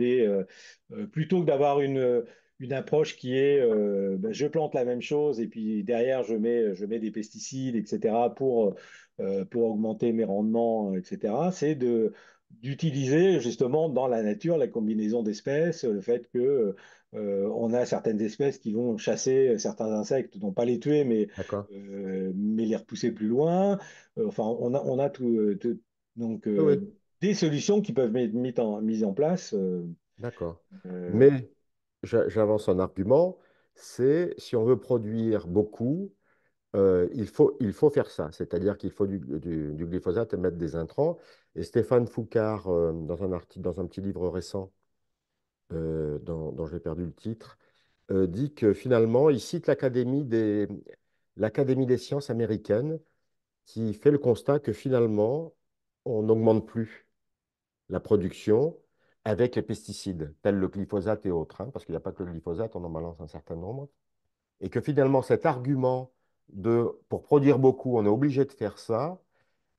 plutôt que d'avoir une approche qui est ben, je plante la même chose et puis derrière je mets des pesticides, etc., pour augmenter mes rendements, etc., d'utiliser justement dans la nature la combinaison d'espèces, le fait que on a certaines espèces qui vont chasser certains insectes, non pas les tuer, d'accord. mais les repousser plus loin. Enfin, on a donc Oui, oui, des solutions qui peuvent être mises en place. d'accord. Euh, Mais j'avance un argument, c'est si on veut produire beaucoup, il faut faire ça, c'est-à-dire qu'il faut du glyphosate et mettre des intrants. Et Stéphane Foucard, dans un article, dans un petit livre récent, dont j'ai perdu le titre, dit que finalement, il cite l'Académie des sciences américaines qui fait le constat que finalement, on n'augmente plus la production avec les pesticides, tels le glyphosate et autres, hein, parce qu'il n'y a pas que le glyphosate, on en balance un certain nombre, et que finalement, cet argument pour produire beaucoup, on est obligé de faire ça.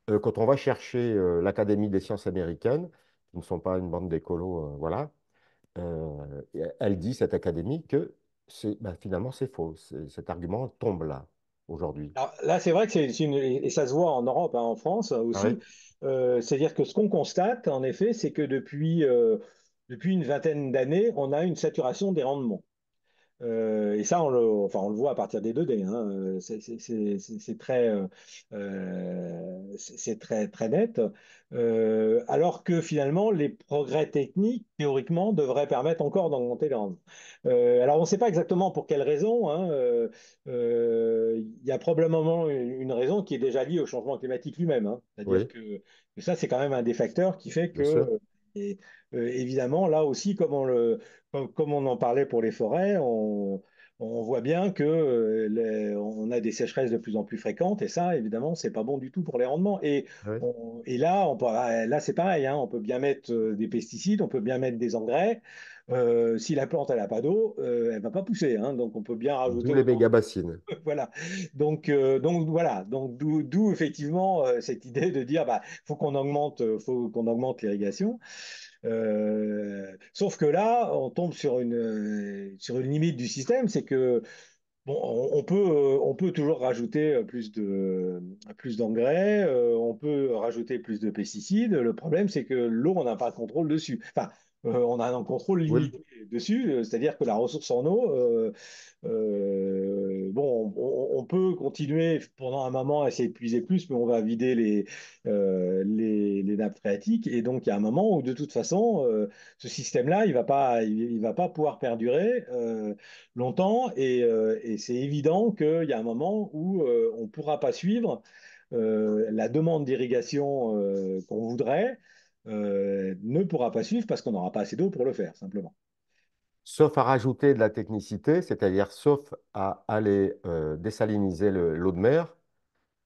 Quand on va chercher l'Académie des sciences américaines, qui ne sont pas une bande d'écolos, voilà, elle dit, cette académie, que finalement c'est faux. Cet argument tombe là, aujourd'hui. Alors, là, c'est vrai que et ça se voit en Europe, hein, en France Ah oui? aussi. C'est-à-dire que ce qu'on constate, en effet, c'est que depuis une vingtaine d'années, on a une saturation des rendements. Et ça, enfin, on le voit à partir des 2D, hein. C'est très, c'est très, très net. Alors que finalement, les progrès techniques, théoriquement, devraient permettre encore d'augmenter les rendements. Alors, on ne sait pas exactement pour quelles raisons, hein. Il y a probablement une raison qui est déjà liée au changement climatique lui-même, hein. C'est-à-dire Oui, que ça, c'est quand même un des facteurs qui fait bien que, sûr. et, évidemment, là aussi, comme on en parlait pour les forêts, on voit bien que on a des sécheresses de plus en plus fréquentes et ça, évidemment, c'est pas bon du tout pour les rendements. Ah oui. Et là, là, c'est pareil, hein, on peut bien mettre des pesticides, on peut bien mettre des engrais. Si la plante elle a pas d'eau, elle va pas pousser, hein, donc on peut bien rajouter D'où les autant. méga-bassines. Voilà. Donc voilà. Donc d'où effectivement cette idée de dire bah faut qu'on augmente l'irrigation. Sauf que là, on tombe sur une limite du système, c'est que bon, on peut toujours rajouter plus d'engrais, on peut rajouter plus de pesticides. Le problème, c'est que l'eau, on n'a pas de contrôle dessus. Enfin, on a un contrôle Oui, limité dessus, c'est-à-dire que la ressource en eau, bon, on peut continuer pendant un moment à essayer de puiser plus, mais on va vider les nappes phréatiques. Et donc, il y a un moment où, de toute façon, ce système-là, il va pas pouvoir perdurer longtemps. Et c'est évident qu'il y a un moment où on ne pourra pas suivre la demande d'irrigation qu'on voudrait, ne pourra pas suivre parce qu'on n'aura pas assez d'eau pour le faire, simplement. sauf à rajouter de la technicité, c'est-à-dire sauf à aller désaliniser l'eau de mer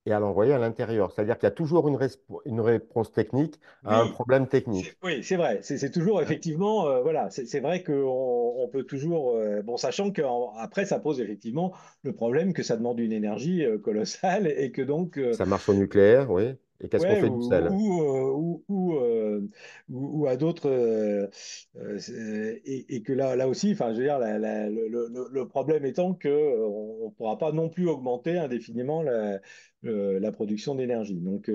et à l'envoyer à l'intérieur. C'est-à-dire qu'il y a toujours une réponse technique à un Oui, problème technique. oui, c'est vrai. C'est toujours Hein. effectivement, voilà, c'est vrai qu'on peut toujours, bon, sachant qu'après, ça pose effectivement le problème que ça demande une énergie colossale et que donc, Ça marche au nucléaire, oui. Et qu'est-ce qu'on ouais, fait du sel? ou à d'autres, et que là aussi, enfin, je veux dire, le problème étant que on ne pourra pas non plus augmenter indéfiniment la production d'énergie. Donc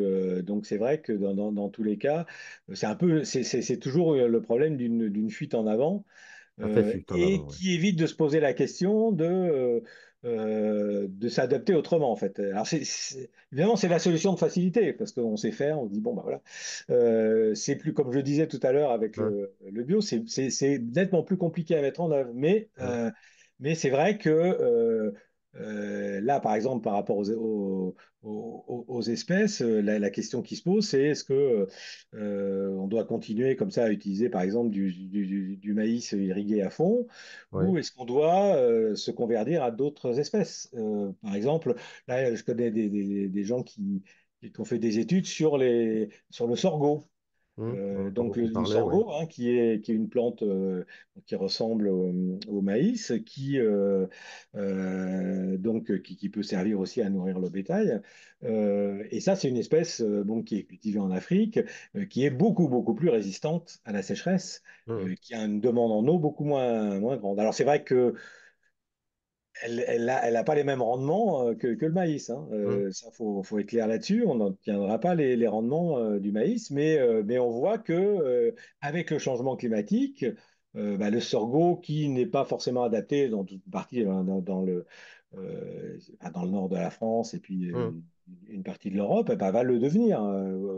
c'est vrai que dans tous les cas, c'est toujours le problème d'une fuite en avant Un fait fut en et avant, oui. qui évite de se poser la question de s'adapter autrement, en fait. Alors, évidemment, c'est la solution de facilité, parce qu'on sait faire, on se dit, bon, bah voilà. C'est plus, comme je le disais tout à l'heure avec Hein, le bio, c'est nettement plus compliqué à mettre en œuvre. hein. Mais c'est vrai que là, par exemple, par rapport aux espèces, la question qui se pose, c'est est-ce que on doit continuer comme ça à utiliser, par exemple, du maïs irrigué à fond, Oui. ou est-ce qu'on doit se convertir à d'autres espèces? Par exemple, là, je connais des gens qui ont fait des études sur le sorgho. On entend Donc beaucoup le parler, oui. sorgho, hein, qui est une plante qui ressemble au maïs, qui peut servir aussi à nourrir le bétail. Et ça, c'est une espèce bon, qui est cultivée en Afrique, qui est beaucoup, beaucoup plus résistante à la sécheresse, Hum, qui a une demande en eau beaucoup moins grande. Alors c'est vrai que elle a pas les mêmes rendements que le maïs, hein. hum, Ça, faut être clair là-dessus. On n'obtiendra pas les rendements du maïs, mais on voit que avec le changement climatique, bah, le sorgho, qui n'est pas forcément adapté dans toute partie, dans le nord de la France et puis hum, une partie de l'Europe, eh ben, va le devenir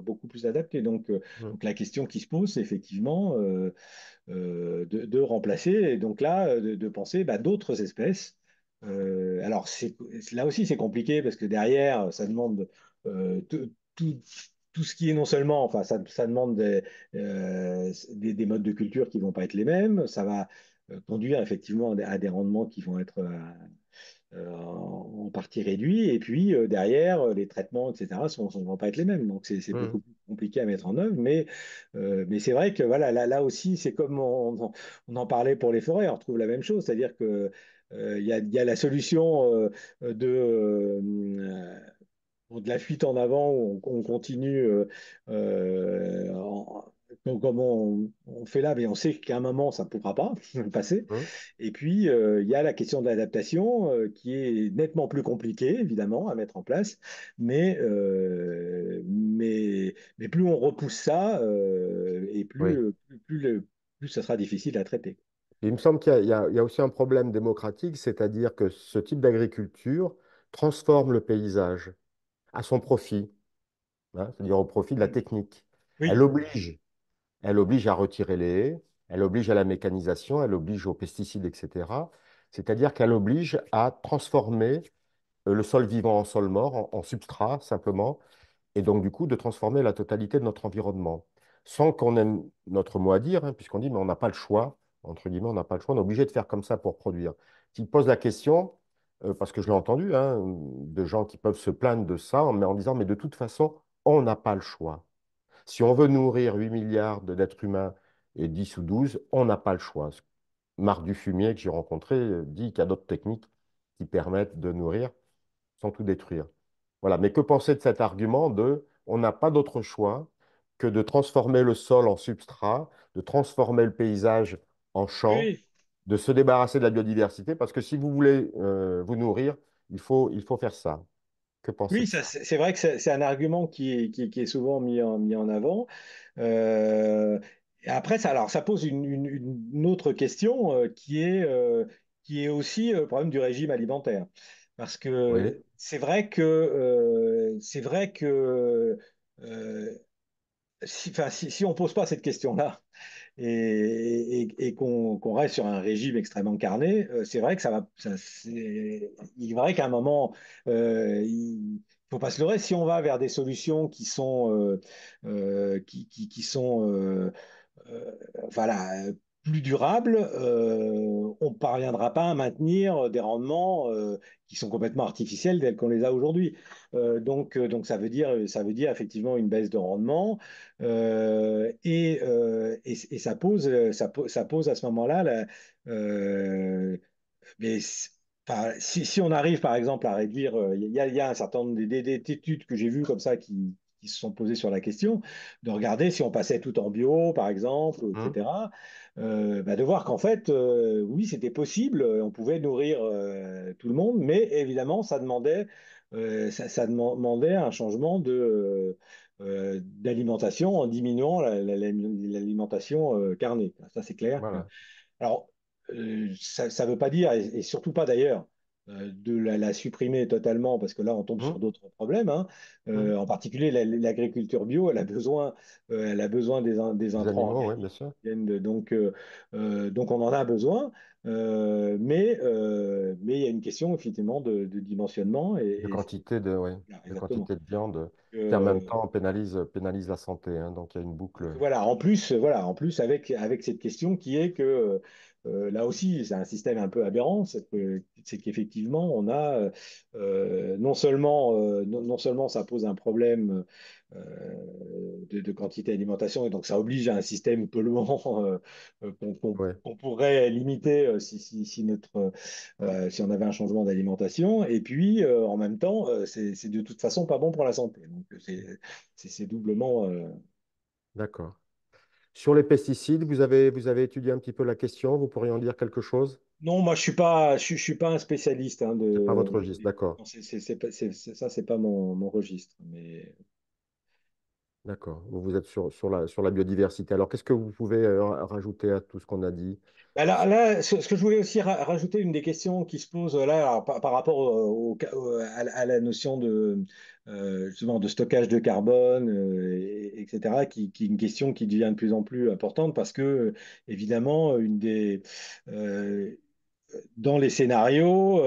beaucoup plus adapté. hum. Donc la question qui se pose, c'est effectivement de remplacer, et donc là, de penser bah, d'autres espèces. Alors, là aussi, c'est compliqué parce que derrière, ça demande tout, tout ce qui est non seulement, enfin, ça demande des modes de culture qui vont pas être les mêmes, ça va conduire effectivement à des rendements qui vont être en partie réduits, et puis derrière, les traitements, etc., ne vont pas être les mêmes. Donc, c'est beaucoup Hum. plus compliqué à mettre en œuvre, mais c'est vrai que voilà, là aussi, c'est comme on en parlait pour les forêts, on retrouve la même chose, c'est-à-dire que il y a la solution de la fuite en avant, où on continue comme on fait là, mais on sait qu'à un moment, ça ne pourra pas passer. Hum. Et puis, il y a la question de l'adaptation qui est nettement plus compliquée, évidemment, à mettre en place. Mais plus on repousse ça, et Oui. plus ça sera difficile à traiter. Il me semble qu'il y a aussi un problème démocratique, c'est-à-dire que ce type d'agriculture transforme le paysage à son profit, hein, c'est-à-dire au profit de la technique. Elle Oui, oblige, elle oblige à retirer les haies, elle oblige à la mécanisation, elle oblige aux pesticides, etc. C'est-à-dire qu'elle oblige à transformer le sol vivant en sol mort, en substrat simplement, et donc du coup de transformer la totalité de notre environnement, sans qu'on ait notre mot à dire, hein, puisqu'on dit mais on n'a pas le choix, entre guillemets, on n'a pas le choix, on est obligé de faire comme ça pour produire. S'il pose la question, parce que je l'ai entendu, hein, de gens qui peuvent se plaindre de ça, en disant mais de toute façon, on n'a pas le choix. Si on veut nourrir 8 milliards d'êtres humains et 10 ou 12, on n'a pas le choix. Marc Dufumier, que j'ai rencontré, dit qu'il y a d'autres techniques qui permettent de nourrir sans tout détruire. Voilà. Mais que penser de cet argument de on n'a pas d'autre choix que de transformer le sol en substrat, de transformer le paysage en champ, oui, de se débarrasser de la biodiversité, parce que si vous voulez vous nourrir, il faut faire ça. Que penser oui, de ça? c'est vrai que c'est un argument qui est souvent mis en avant. Euh, et après, alors, ça pose une autre question qui est aussi le problème du régime alimentaire. Parce Oui. que c'est vrai que si on ne pose pas cette question-là, et qu'on reste sur un régime extrêmement carné, c'est vrai que il est vrai qu'à un moment, il faut pas se leurrer. Si on va vers des solutions qui sont euh, voilà, plus durable, on ne parviendra pas à maintenir des rendements qui sont complètement artificiels tels qu'on les a aujourd'hui. Donc ça veut dire effectivement une baisse de rendement et ça pose à ce moment-là euh, mais si on arrive, par exemple, à réduire, il y a un certain nombre d'études que j'ai vues comme ça qui se sont posées sur la question, de regarder si on passait tout en bio, par exemple, Hum. etc., de voir qu'en fait, oui, c'était possible, on pouvait nourrir tout le monde, mais évidemment, ça demandait un changement d'alimentation en diminuant l'alimentation carnée. Ça, c'est clair. Voilà. Alors, ça ne veut pas dire, et surtout pas d'ailleurs, de la supprimer totalement, parce que là, on tombe sur Hum. d'autres problèmes, hein. Hum. En particulier, l'agriculture bio, elle a besoin des Les intrants animaux, oui, organiques bien sûr. qui viennent donc on en a besoin, mais il y a une question effectivement de dimensionnement, Ouais, de exactement. quantité de viande qui en même Euh, temps pénalise la santé, hein. Donc il y a une boucle. voilà, en plus avec cette question qui est que là aussi, c'est un système un peu aberrant, c'est qu'effectivement, on a non seulement ça pose un problème de quantité d'alimentation, et donc ça oblige à un système polluant Ouais. qu'on pourrait limiter si on avait un changement d'alimentation, et puis en même temps, c'est de toute façon pas bon pour la santé. Donc c'est doublement. D'accord. Sur les pesticides, vous avez étudié un petit peu la question, vous pourriez en dire quelque chose? Non, moi, je suis pas un spécialiste hein, C'est pas votre registre, d'accord. non, ça, c'est pas mon registre. Mais D'accord. Vous êtes sur la biodiversité. Alors, qu'est-ce que vous pouvez rajouter à tout ce qu'on a dit? ce que je voulais aussi rajouter, une des questions qui se pose là alors, par rapport à la notion justement de stockage de carbone, etc., qui est une question qui devient de plus en plus importante parce que, évidemment, euh, dans les scénarios,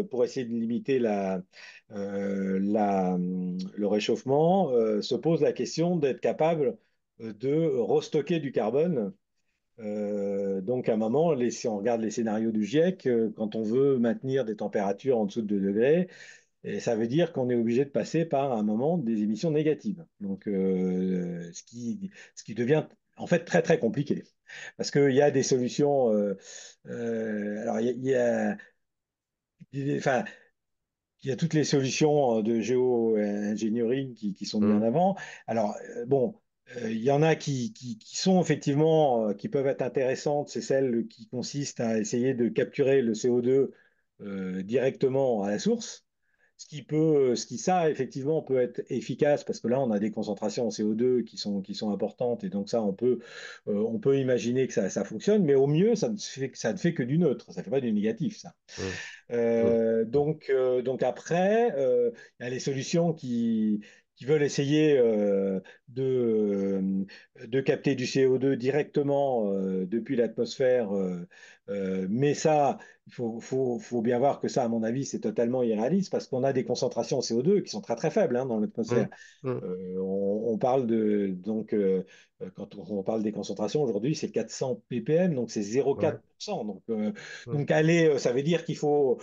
pour essayer de limiter le réchauffement, se pose la question d'être capable de restocker du carbone. Donc, à un moment, si on regarde les scénarios du GIEC, quand on veut maintenir des températures en dessous de 2 degrés, et ça veut dire qu'on est obligé de passer par un moment des émissions négatives. Donc, ce qui devient en fait très très compliqué. Parce qu'il y a des solutions. Alors, enfin, il y a toutes les solutions de géo-ingénierie qui sont mises en Hum, avant. Alors, bon, il y en a qui sont effectivement, qui peuvent être intéressantes. C'est celles qui consistent à essayer de capturer le CO2 directement à la source. Ça, effectivement, peut être efficace parce que là, on a des concentrations en CO2 qui sont importantes et donc ça, on peut imaginer que ça fonctionne, mais au mieux, ça ne fait que du neutre, ça ne fait pas du négatif, ça. hum, hum, hum, Donc après, il y a les solutions qui veulent essayer de capter du CO2 directement depuis l'atmosphère. Mais ça, faut bien voir que ça, à mon avis, c'est totalement irréaliste parce qu'on a des concentrations en CO2 qui sont très très faibles hein, dans l'atmosphère. hum, hum, On parle quand on parle des concentrations aujourd'hui, c'est 400 ppm, donc c'est ouais, 0,4%. hum, Donc ça veut dire il faut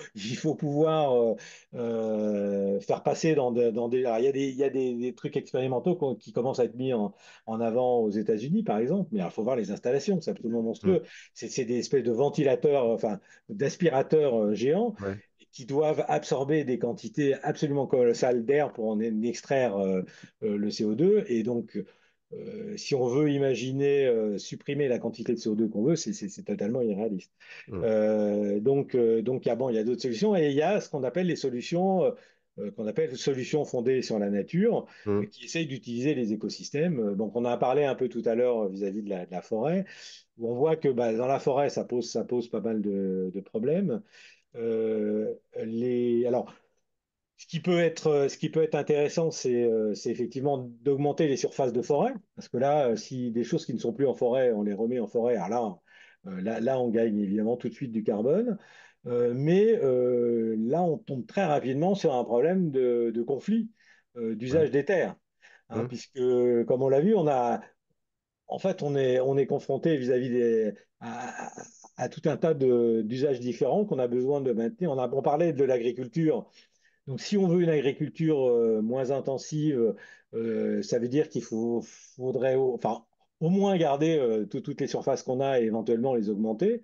pouvoir faire passer dans des. Alors, il y a des trucs expérimentaux qui commencent à être mis en avant aux États-Unis, par exemple, mais il faut voir les installations, c'est absolument hum, monstrueux. C'est des espèces de ventilateurs, enfin, d'aspirateurs géants ouais, qui doivent absorber des quantités absolument colossales d'air pour en extraire le CO2. Et donc, si on veut imaginer supprimer la quantité de CO2 qu'on veut, c'est totalement irréaliste. hum, Donc il y a d'autres solutions et il y a ce qu'on appelle les solutions qu'on appelle solutions fondées sur la nature hum, qui essayent d'utiliser les écosystèmes. Donc on en a parlé un peu tout à l'heure vis-à-vis de la forêt, où on voit que bah, dans la forêt, ça pose pas mal de problèmes. Alors, ce qui peut être intéressant, c'est effectivement d'augmenter les surfaces de forêt, parce que là, si des choses qui ne sont plus en forêt, on les remet en forêt, alors là, on gagne évidemment tout de suite du carbone. Mais là, on tombe très rapidement sur un problème de conflit ouais, d'usage des terres. Hein, hum, puisque, comme on l'a vu, en fait, on est confronté à tout un tas d'usages différents qu'on a besoin de maintenir. On parlait de l'agriculture. Donc, si on veut une agriculture moins intensive, ça veut dire faudrait enfin, au moins garder toutes les surfaces qu'on a et éventuellement les augmenter.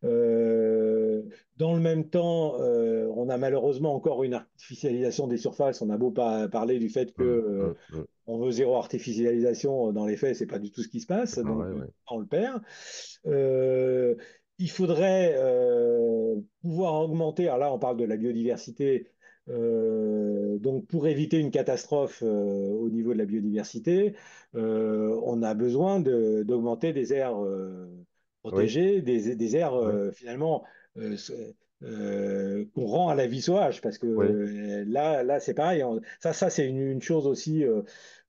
Euh, dans le même temps, on a malheureusement encore une artificialisation des surfaces. On a beau pas parler du fait que on veut zéro artificialisation, dans les faits, c'est pas du tout ce qui se passe, c'est pas donc vrai, ouais, on le perd. Euh, il faudrait pouvoir augmenter, alors là on parle de la biodiversité, donc pour éviter une catastrophe au niveau de la biodiversité, on a besoin d'augmenter des aires oui, protégées, des aires ouais, finalement qu'on rend à la vie sauvage, parce que oui, là c'est pareil, ça c'est une chose aussi,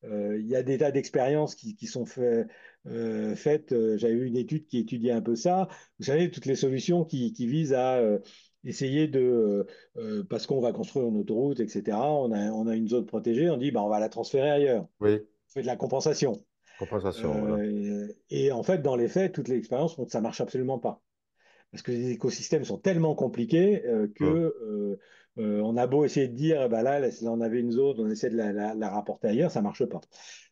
il y a des tas d'expériences qui sont faites. J'avais vu une étude qui étudiait un peu ça. Vous savez, toutes les solutions qui visent à essayer parce qu'on va construire une autoroute, etc., on a une zone protégée, on dit, bah, on va la transférer ailleurs. oui, On fait de la compensation. compensation, voilà. Et en fait, dans les faits, toutes les expériences montrent que ça marche absolument pas. Parce que les écosystèmes sont tellement compliqués que Hum, on a beau essayer de dire, bah là, si on avait une zone, on essaie de la rapporter ailleurs, ça marche pas.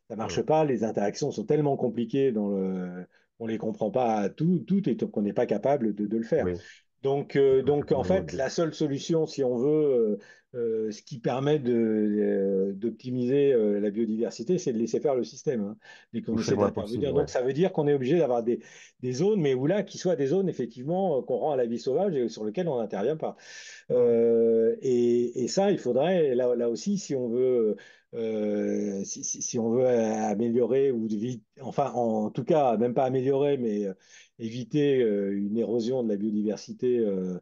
Ça marche hum, pas. Les interactions sont tellement compliquées on les comprend pas toutes et qu'on n'est pas capable de le faire. oui, Donc en complètement fait, mobile. la seule solution, si on veut, ce qui permet d'optimiser la biodiversité, c'est de laisser faire le système, hein, dès qu'on Toucher essaie le moins possible, d'intervenir. Donc ouais. ça veut dire qu'on est obligé d'avoir des zones, mais où là, qui soient des zones effectivement qu'on rend à la vie sauvage et sur lesquelles on n'intervient pas. Hum, Et ça, il faudrait, là aussi, si on veut améliorer enfin, en tout cas, même pas améliorer, mais éviter une érosion de la biodiversité euh,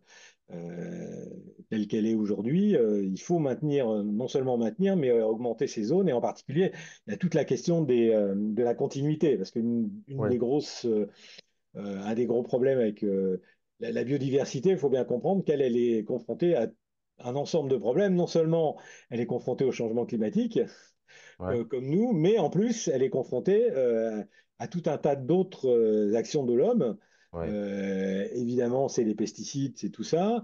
telle qu'elle est aujourd'hui, il faut non seulement maintenir, mais augmenter ces zones. Et en particulier, il y a toute la question de la continuité, parce qu'une ouais, des grosses un des gros problèmes avec la biodiversité, il faut bien comprendre qu'elle elle est confrontée à un ensemble de problèmes. Non seulement elle est confrontée au changement climatique, ouais, comme nous, mais en plus, elle est confrontée à tout un tas d'autres actions de l'homme. ouais, Évidemment, c'est les pesticides, c'est tout ça,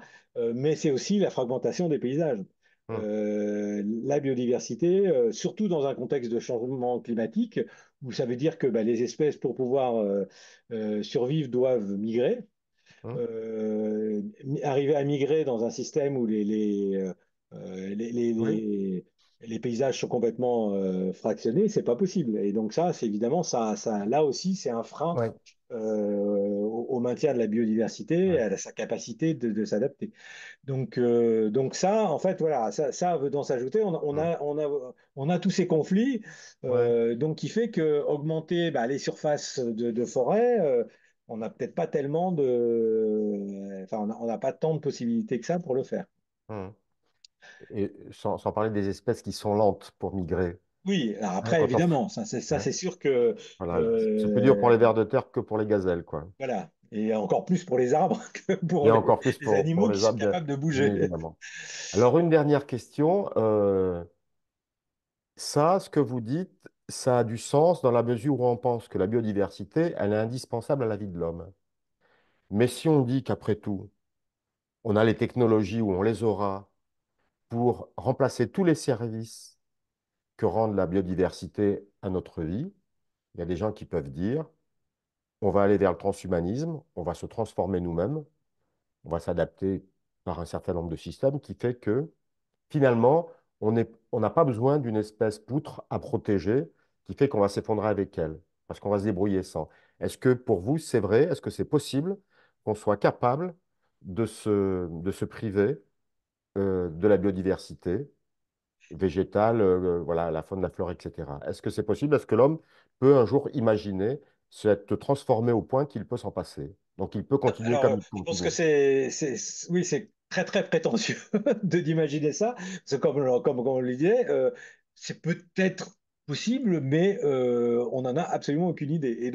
mais c'est aussi la fragmentation des paysages. hum, La biodiversité, surtout dans un contexte de changement climatique, où ça veut dire que bah, les espèces, pour pouvoir survivre, doivent migrer. Hum. arriver à migrer dans un système où Oui, les paysages sont complètement fractionnés, c'est pas possible. Et donc ça, c'est évidemment, là aussi, c'est un frein ouais, au maintien de la biodiversité et ouais, à sa capacité de s'adapter. Donc ça, en fait, voilà, ça veut donc s'ajouter. hum, On a tous ces conflits, ouais, donc qui fait que augmenter bah, les surfaces de forêt, on n'a peut-être pas tellement enfin, on n'a pas tant de possibilités que ça pour le faire. hum. Et sans parler des espèces qui sont lentes pour migrer. Oui, alors Hein, après, quand on, évidemment, ça, hein, c'est sûr que voilà, c'est plus dur pour les euh, vers de terre que pour les gazelles, quoi. voilà, et encore plus pour les arbres que pour Et encore plus les pour animaux qui les sont arbres, capables de bien bouger. évidemment. Alors, une dernière question. Ça, ce que vous dites, ça a du sens dans la mesure où on pense que la biodiversité, elle est indispensable à la vie de l'homme. Mais si on dit qu'après tout, on a les technologies où on les aura pour remplacer tous les services que rend la biodiversité à notre vie, il y a des gens qui peuvent dire, on va aller vers le transhumanisme, on va se transformer nous-mêmes, on va s'adapter par un certain nombre de systèmes qui fait que finalement, on n'a pas besoin d'une espèce poutre à protéger qui fait qu'on va s'effondrer avec elle, parce qu'on va se débrouiller sans. Est-ce que pour vous, c'est vrai? Est-ce que c'est possible qu'on soit capable de se priver de la biodiversité végétale, voilà, la faune, la flore, etc. Est-ce que c'est possible? Est-ce que l'homme peut un jour imaginer s'être transformé au point qu'il peut s'en passer? Donc il peut continuer Alors, comme il je pense que continue. oui, c'est très, très prétentieux d'imaginer ça. C'est comme on le disait, c'est peut-être possible, mais on n'en a absolument aucune idée.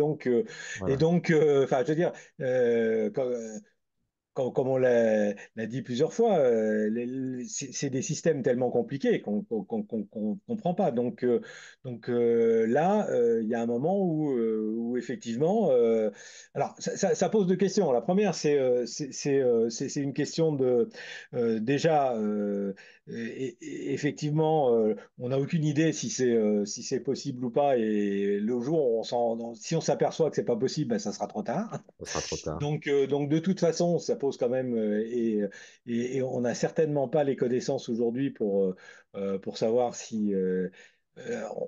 Voilà. Enfin, je veux dire, comme on l'a dit plusieurs fois, c'est des systèmes tellement compliqués qu'on comprend pas. Là, il y a un moment où effectivement, alors ça pose deux questions. La première, c'est une question de déjà, effectivement, on n'a aucune idée si c'est possible ou pas. Et le jour où si on s'aperçoit que c'est pas possible, ben, ça sera trop tard. Ça sera trop tard. Donc de toute façon, ça pose quand même, et on n'a certainement pas les connaissances aujourd'hui pour savoir si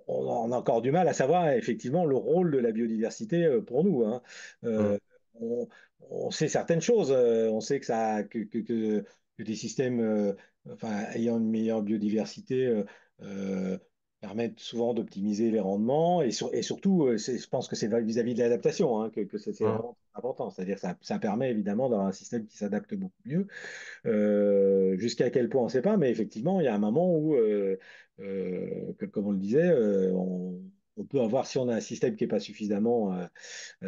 on a encore du mal à savoir effectivement le rôle de la biodiversité pour nous, hein. Euh, Hum, on, on sait certaines choses, on sait que des systèmes enfin, ayant une meilleure biodiversité euh, permettent souvent d'optimiser les rendements et surtout, je pense que c'est vis-à-vis de l'adaptation hein, que c'est hum, vraiment important. C'est-à-dire que ça permet évidemment d'avoir un système qui s'adapte beaucoup mieux. Jusqu'à quel point, on ne sait pas, mais effectivement, il y a un moment où, comme on le disait, on peut avoir, si on a un système qui n'est pas suffisamment,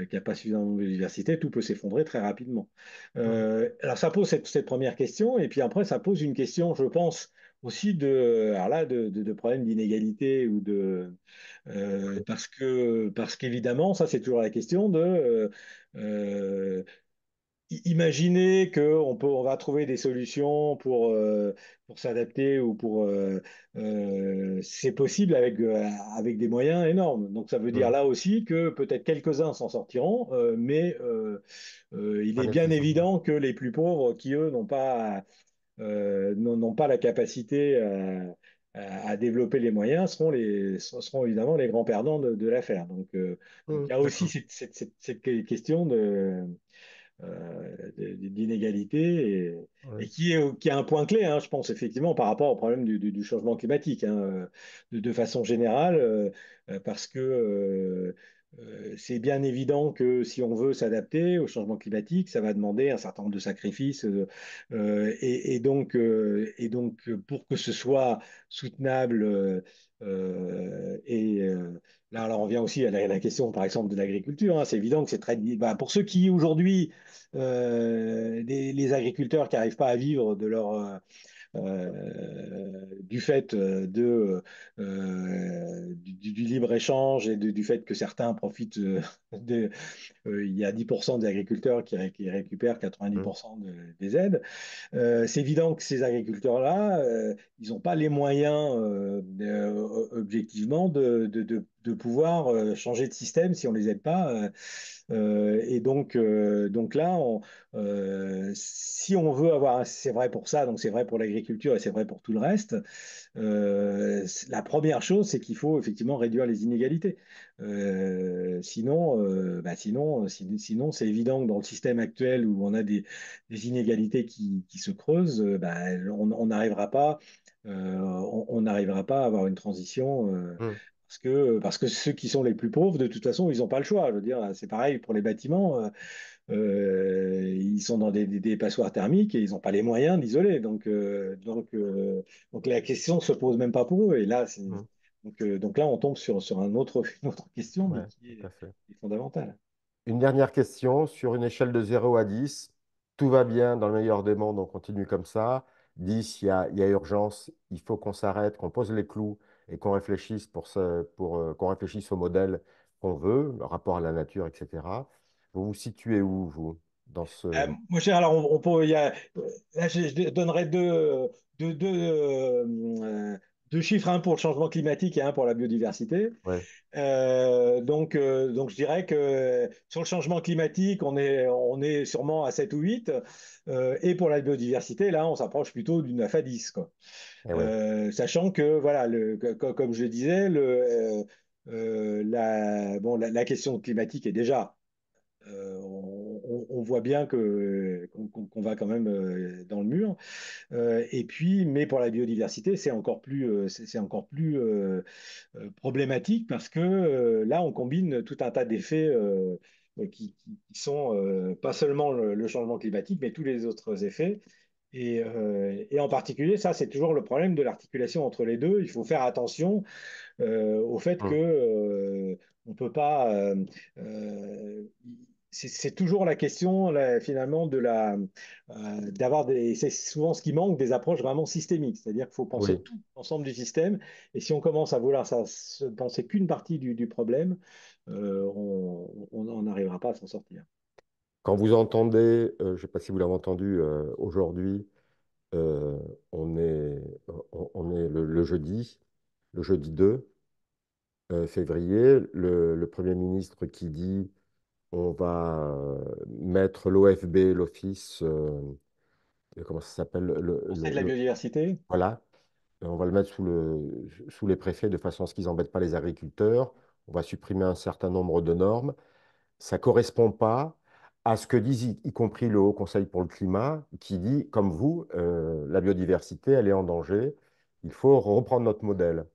qui n'a pas suffisamment de biodiversité, tout peut s'effondrer très rapidement. hum. Alors ça pose cette première question, et puis après, ça pose une question, je pense, aussi alors là, de problèmes d'inégalité parce qu'évidemment, ça c'est toujours la question euh, imaginer on va trouver des solutions pour s'adapter ou c'est possible avec des moyens énormes. Donc ça veut dire Hum. là aussi que peut-être quelques-uns s'en sortiront, mais il Pas est bien nécessairement. évident que les plus pauvres, qui eux n'ont pas la capacité à développer les moyens, seront évidemment les grands perdants de l'affaire. Donc il y a aussi D'accord. cette question d'inégalité et Ouais. qui est un point clé, hein, je pense, effectivement, par rapport au problème du changement climatique, hein, de façon générale, parce que c'est bien évident que si on veut s'adapter au changement climatique, ça va demander un certain nombre de sacrifices. Pour que ce soit soutenable là, alors on vient aussi à la question, par exemple, de l'agriculture, hein. C'est évident que c'est très... bah, pour ceux qui aujourd'hui les agriculteurs qui n'arrivent pas à vivre du fait du libre-échange et du fait que certains profitent il y a 10% des agriculteurs qui récupèrent Mm. 90% des aides. C'est évident que ces agriculteurs-là, ils n'ont pas les moyens, objectivement, de pouvoir changer de système si on ne les aide pas. Donc là, si on veut avoir, c'est vrai pour ça, donc c'est vrai pour l'agriculture et c'est vrai pour tout le reste, la première chose, c'est qu'il faut effectivement réduire les inégalités. Sinon, c'est évident que dans le système actuel où on a des inégalités qui se creusent, on n'arrivera pas, on n'arrivera pas à avoir une transition. Mm. Parce que ceux qui sont les plus pauvres, de toute façon, ils n'ont pas le choix. Je veux dire, c'est pareil pour les bâtiments. Ils sont dans des passoires thermiques et ils n'ont pas les moyens d'isoler. Donc la question ne se pose même pas pour eux. Et là, Mm. donc là, on tombe sur une autre question, mais Ouais, qui tout à fait. est fondamentale. Une dernière question, sur une échelle de 0 à 10, tout va bien dans le meilleur des mondes, on continue comme ça. 10, il y a urgence, il faut qu'on s'arrête, qu'on pose les clous et qu'on réfléchisse qu'on réfléchisse au modèle qu'on veut, le rapport à la nature, etc. Vous vous situez où, vous, dans ce... Moi, alors, on peut, là, je donnerais deux chiffres, un pour le changement climatique et un pour la biodiversité. Ouais, Donc, je dirais que sur le changement climatique, on est sûrement à 7 ou 8. Et pour la biodiversité, là, on s'approche plutôt d'une 9 à 10, quoi. eh ouais. Sachant que, voilà, comme je le disais, la question climatique est déjà on voit bien qu'on va quand même dans le mur. Et puis, mais pour la biodiversité, c'est encore plus problématique parce que là, on combine tout un tas d'effets qui sont pas seulement le changement climatique, mais tous les autres effets. Et en particulier, ça, c'est toujours le problème de l'articulation entre les deux. Il faut faire attention au fait que Mm. on peut pas. Euh, c'est toujours la question là, finalement d'avoir des. C'est souvent ce qui manque des approches vraiment systémiques, c'est-à-dire qu'il faut penser Oui. tout l'ensemble du système. Et si on commence à vouloir ça, se penser qu'une partie du problème, on n'arrivera pas à s'en sortir. Quand vous entendez, je ne sais pas si vous l'avez entendu aujourd'hui, euh, on est le jeudi 2 février, le Premier ministre qui dit on va mettre l'OFB, l'Office, comment ça s'appelle, Conseil de la biodiversité. voilà, on va le mettre sous les préfets de façon à ce qu'ils n'embêtent pas les agriculteurs. On va supprimer un certain nombre de normes. Ça ne correspond pas à ce que disent, y compris le Haut Conseil pour le climat, qui dit, comme vous, la biodiversité, elle est en danger. Il faut reprendre notre modèle.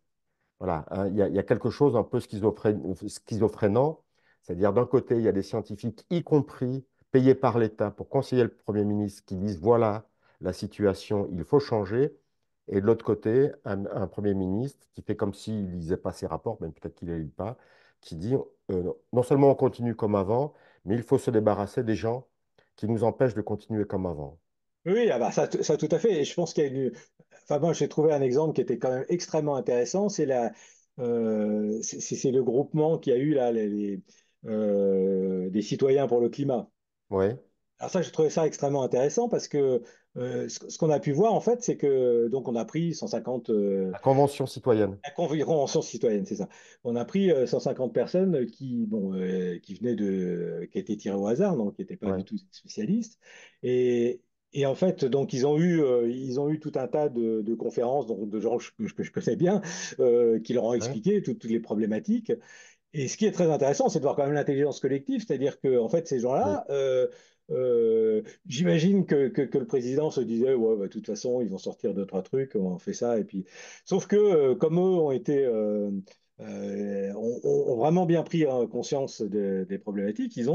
Voilà, hein, il y a quelque chose un peu schizophrénant, c'est-à-dire d'un côté, il y a des scientifiques, y compris payés par l'État, pour conseiller le Premier ministre, qui disent, voilà la situation, il faut changer. Et de l'autre côté, un Premier ministre qui fait comme s'il ne lisait pas ses rapports, même peut-être qu'il ne les lit pas, qui dit, non seulement on continue comme avant, mais il faut se débarrasser des gens qui nous empêchent de continuer comme avant. Oui, ah bah ça tout à fait. Et je pense qu'il y a une. Enfin, moi, j'ai trouvé un exemple qui était quand même extrêmement intéressant. C'est le groupement qui a eu là des citoyens pour le climat. Oui, Alors ça, j'ai trouvé ça extrêmement intéressant parce que ce qu'on a pu voir en fait, c'est que donc on a pris 150 la Convention citoyenne. la convention citoyenne, c'est ça. On a pris 150 personnes qui venaient qui étaient tirées au hasard, donc qui n'étaient pas du Ouais, tout spécialistes. Et, et en fait, donc ils ont eu tout un tas de conférences donc, de gens que je connais bien, qui leur ont ouais, expliqué toutes les problématiques. Et ce qui est très intéressant, c'est de voir quand même l'intelligence collective, c'est-à-dire que en fait, ces oui, gens-là, j'imagine que le président se disait, ouais, bah, de toute façon, ils vont sortir deux, trois trucs, on fait ça, et puis. Sauf que comme eux ont vraiment bien pris conscience des problématiques, ils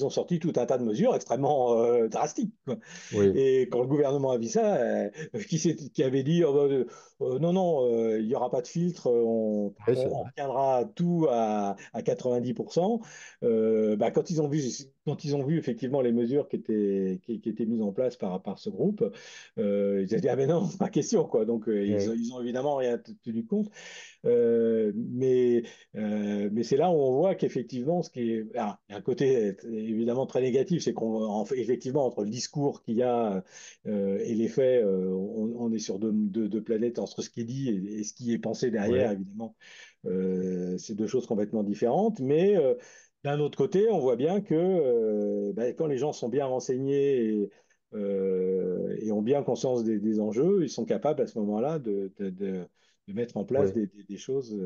ils ont sorti tout un tas de mesures extrêmement drastiques, quoi. oui, Et quand le gouvernement a vu ça, qui avait dit oh, bah, non, non, il n'y aura pas de filtre, oui, c'est on vrai. retiendra tout à 90%. Bah, quand ils ont vu effectivement les mesures qui étaient mises en place par ce groupe, ils ont dit ah mais non, pas question quoi. Donc Oui, ils ont évidemment rien tenu compte. Mais c'est là où on voit qu'effectivement, il y a un côté évidemment très négatif, c'est qu'effectivement, entre le discours qu'il y a et les faits, on est sur deux planètes entre ce qui est dit et ce qui est pensé derrière, oui, évidemment. C'est deux choses complètement différentes, mais d'un autre côté, on voit bien que bah, quand les gens sont bien renseignés et ont bien conscience des enjeux, ils sont capables à ce moment-là de mettre en place oui, des choses.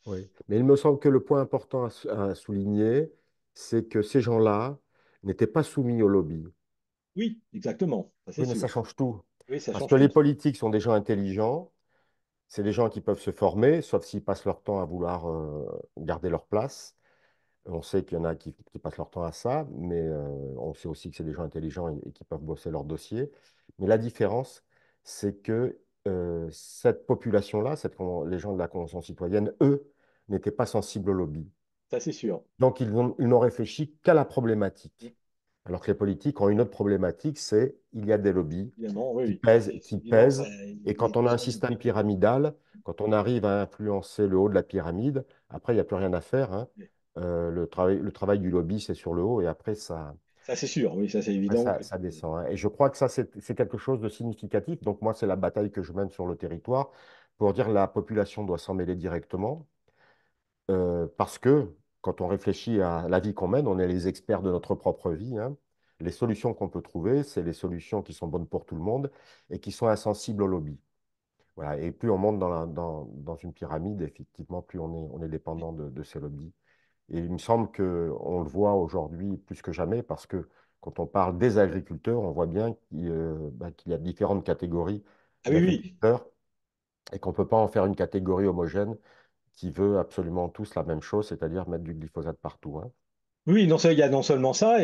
oui. Mais il me semble que le point important à souligner, c'est que ces gens-là n'étaient pas soumis au lobby. Oui, exactement, ça c'est Oui, mais ça sûr. change tout. Oui, ça Parce que change les tout. politiques sont des gens intelligents, c'est des gens qui peuvent se former, sauf s'ils passent leur temps à vouloir garder leur place. On sait qu'il y en a qui passent leur temps à ça, mais on sait aussi que c'est des gens intelligents et qui peuvent bosser leur dossier. Mais la différence, c'est que cette population-là, les gens de la Convention citoyenne, eux, n'étaient pas sensibles au lobby. Ça c'est sûr. Donc, ils n'ont réfléchi qu'à la problématique. Alors que les politiques ont une autre problématique, c'est il y a des lobbies Évidemment, oui, oui. qui Évidemment, pèsent. Et quand on a un ils ont une système très- pyramidal, quand on arrive à influencer le haut de la pyramide, après, il n'y a plus rien à faire, hein. Le travail du lobby, c'est sur le haut et après, Ça c'est sûr, oui, ça c'est après, évident. ça descend, hein. Et je crois que ça, c'est quelque chose de significatif. Donc, moi, c'est la bataille que je mène sur le territoire pour dire que la population doit s'en mêler directement. Parce que quand on réfléchit à la vie qu'on mène, on est les experts de notre propre vie, hein. Les solutions qu'on peut trouver, c'est les solutions qui sont bonnes pour tout le monde et qui sont insensibles au lobby. Voilà. Et plus on monte dans une pyramide, effectivement, plus on est dépendant de ces lobbies. Et il me semble qu'on le voit aujourd'hui plus que jamais parce que quand on parle des agriculteurs, on voit bien qu'il y a différentes catégories Ah oui, oui. d'agriculteurs et qu'on ne peut pas en faire une catégorie homogène qui veut absolument tous la même chose, c'est-à-dire mettre du glyphosate partout, hein. Oui, non, il y a non seulement ça,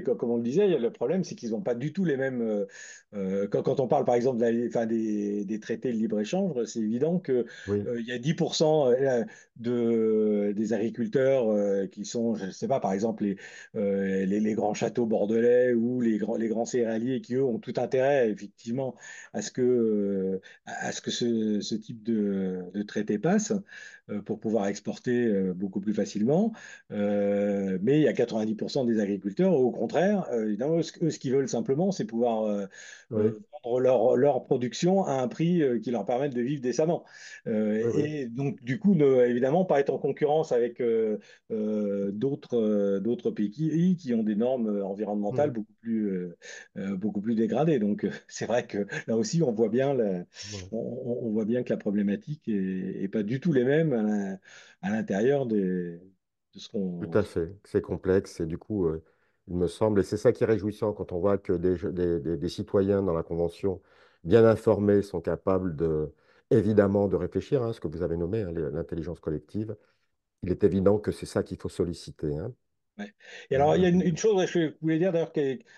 comme on le disait, le problème, c'est qu'ils n'ont pas du tout les mêmes. Quand on parle, par exemple, enfin, des traités de libre-échange, c'est évident que, Oui, il y a 10% des agriculteurs qui sont, je ne sais pas, par exemple, les grands châteaux bordelais ou les grands céréaliers qui, eux, ont tout intérêt, effectivement, à ce que ce type de traité passe pour pouvoir exporter beaucoup plus facilement. Mais il y a 90% des agriculteurs, au contraire, évidemment, eux, ce qu'ils veulent simplement, c'est pouvoir oui, vendre leur production à un prix qui leur permette de vivre décemment. oui, oui, Et donc, du coup, évidemment, pas être en concurrence avec d'autres pays qui ont des normes environnementales oui, beaucoup plus dégradées. Donc, c'est vrai que là aussi, oui. on voit bien que la problématique est pas du tout les mêmes à l'intérieur de ce Tout qu'on. à fait. C'est complexe et du coup, il me semble, et c'est ça qui est réjouissant quand on voit que des citoyens dans la Convention bien informés sont capables évidemment, de réfléchir, hein, ce que vous avez nommé, hein, l'intelligence collective. Il est évident que c'est ça qu'il faut solliciter, hein. Ouais. Et alors, il y a une chose ouais, je voulais dire d'ailleurs,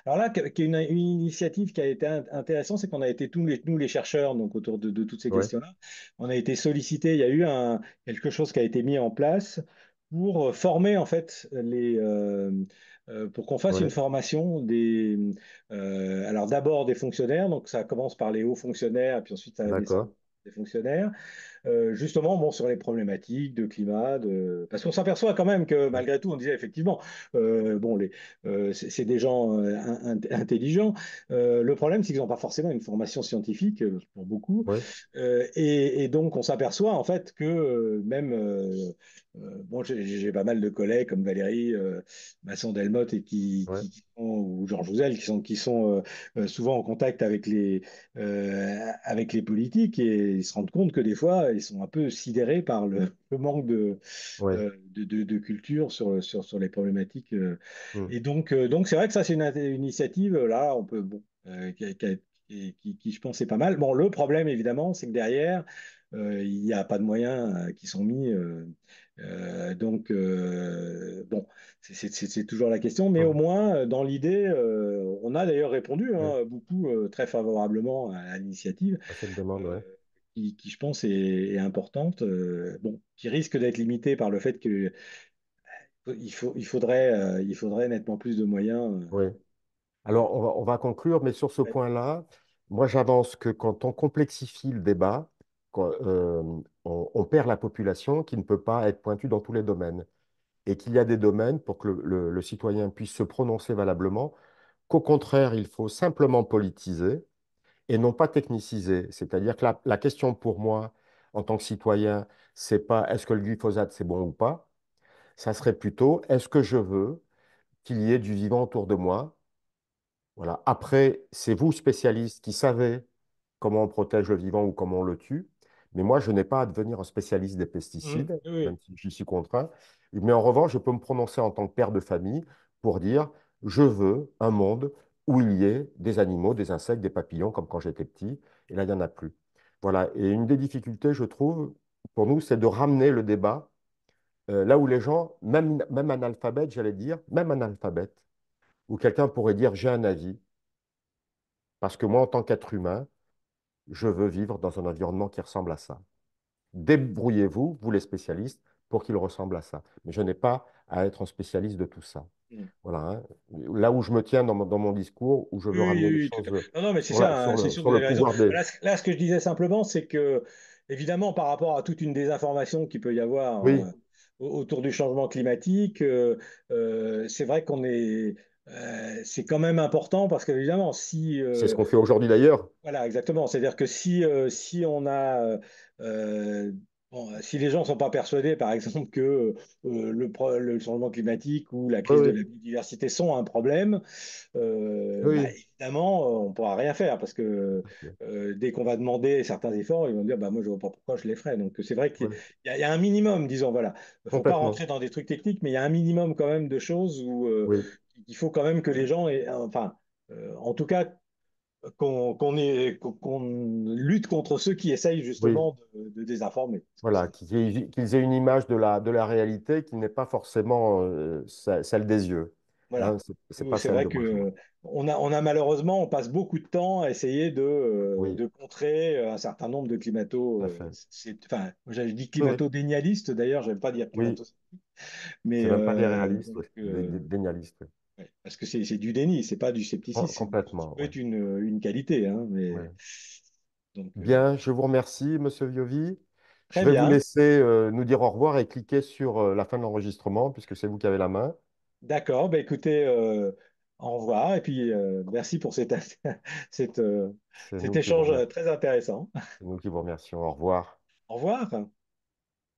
alors là, qui est une initiative qui a été intéressante, c'est qu'on a été nous les chercheurs, donc autour de toutes ces Ouais, questions-là, on a été sollicités. Il y a eu quelque chose qui a été mis en place pour former en fait pour qu'on fasse une ouais, formation alors d'abord des fonctionnaires, donc ça commence par les hauts fonctionnaires, et puis ensuite ça va descendre d'accord. des fonctionnaires justement bon, sur les problématiques de climat, parce qu'on s'aperçoit quand même que Ouais, malgré tout, on disait effectivement, bon, c'est des gens intelligents. Le problème, c'est qu'ils n'ont pas forcément une formation scientifique pour beaucoup. ouais, Et donc, on s'aperçoit en fait que même, bon, j'ai pas mal de collègues comme Valérie Masson-Delmotte et ouais, ou Georges Jouzel qui sont souvent en contact avec les politiques et ils se rendent compte que des fois, ils sont un peu sidérés par le manque ouais. de culture sur les problématiques. Hmm. Et donc c'est vrai que ça, c'est une initiative, là, on peut, bon, qui, je pense, est pas mal. Bon, le problème, évidemment, c'est que derrière, il n'y a pas de moyens qui sont mis Bon, c'est toujours la question, mais au Mhm. moins, dans l'idée, on a d'ailleurs répondu Oui, hein, beaucoup très favorablement à l'initiative, à cette demande, euh, ouais. qui, je pense, est importante, bon, qui risque d'être limitée par le fait que il faudrait nettement plus de moyens. Oui. euh, Alors, on va conclure, mais sur ce ouais. point-là, moi, j'avance que quand on complexifie le débat, on perd la population qui ne peut pas être pointue dans tous les domaines. Et qu'il y a des domaines pour que le citoyen puisse se prononcer valablement, qu'au contraire, il faut simplement politiser et non pas techniciser. C'est-à-dire que la question pour moi, en tant que citoyen, c'est pas est-ce que le glyphosate c'est bon ou pas, ça serait plutôt est-ce que je veux qu'il y ait du vivant autour de moi. Voilà. Après, c'est vous, spécialistes, qui savez comment on protège le vivant ou comment on le tue. Mais moi, je n'ai pas à devenir un spécialiste des Mhm. pesticides, Oui, même si j'y suis contraint. Mais en revanche, je peux me prononcer en tant que père de famille pour dire, je veux un monde où il y ait des animaux, des insectes, des papillons, comme quand j'étais petit. Et là, il n'y en a plus. Voilà. Et une des difficultés, je trouve, pour nous, c'est de ramener le débat là où les gens, même analphabètes, j'allais dire, même analphabètes, où quelqu'un pourrait dire, j'ai un avis. Parce que moi, en tant qu'être humain, je veux vivre dans un environnement qui ressemble à ça. Débrouillez-vous, vous les spécialistes, pour qu'il ressemble à ça. Mais je n'ai pas à être un spécialiste de tout ça. oui. Voilà, hein. Là où je me tiens dans mon discours, où je Oui, veux ramener oui, les oui, tout à choses fait. Non, non, mais c'est ça, hein, c'est sûr que sur vous le avez raison. pouvoir des... Là, ce que je disais simplement, c'est que, évidemment, par rapport à toute une désinformation qu'il peut y avoir Oui, autour du changement climatique, c'est vrai c'est quand même important parce qu'évidemment, si, c'est ce qu'on fait aujourd'hui d'ailleurs. voilà, exactement. C'est-à-dire que si on a, bon, si les gens ne sont pas persuadés, par exemple, que le changement climatique ou la Oui, crise de oui, la biodiversité sont un problème, bah, oui, évidemment, on ne pourra rien faire parce que dès qu'on va demander certains efforts, ils vont dire, bah, moi, je ne vois pas pourquoi je les ferais. Donc, c'est vrai qu'il oui, y a un minimum, disons, voilà. Il ne faut pas rentrer complètement. dans des trucs techniques, mais il y a un minimum quand même de choses où Oui, il faut quand même que les gens aient, enfin, en tout cas, qu'on lutte contre ceux qui essayent oui. justement de désinformer. Parce que Voilà, qu'ils aient une image de la réalité qui n'est pas forcément celle des yeux. voilà. Hein, c'est pas C'est celle vrai de bonjour. que on a malheureusement, on passe beaucoup de temps à essayer Oui, de contrer un certain nombre de tout à fait. enfin, moi, je dis Oui, oui, climato-dénialistes, d'ailleurs, j'aime pas dire oui. climato, mais C'est même pas des réalistes, oui, des dénialistes. Oui. ouais, parce que c'est du déni, c'est pas du scepticisme, qui Complètement, peut oui. être une qualité, hein, mais Oui. donc Bien, je vous remercie, Monsieur Viovi. Je très vais vous bien. laisser nous dire au revoir et cliquer sur la fin de l'enregistrement, puisque c'est vous qui avez la main. D'accord, bah écoutez, au revoir et puis merci pour cette, C'est cet nous qui vous échange remercions. très intéressant. C'est nous qui vous remercions. Au revoir. Au revoir.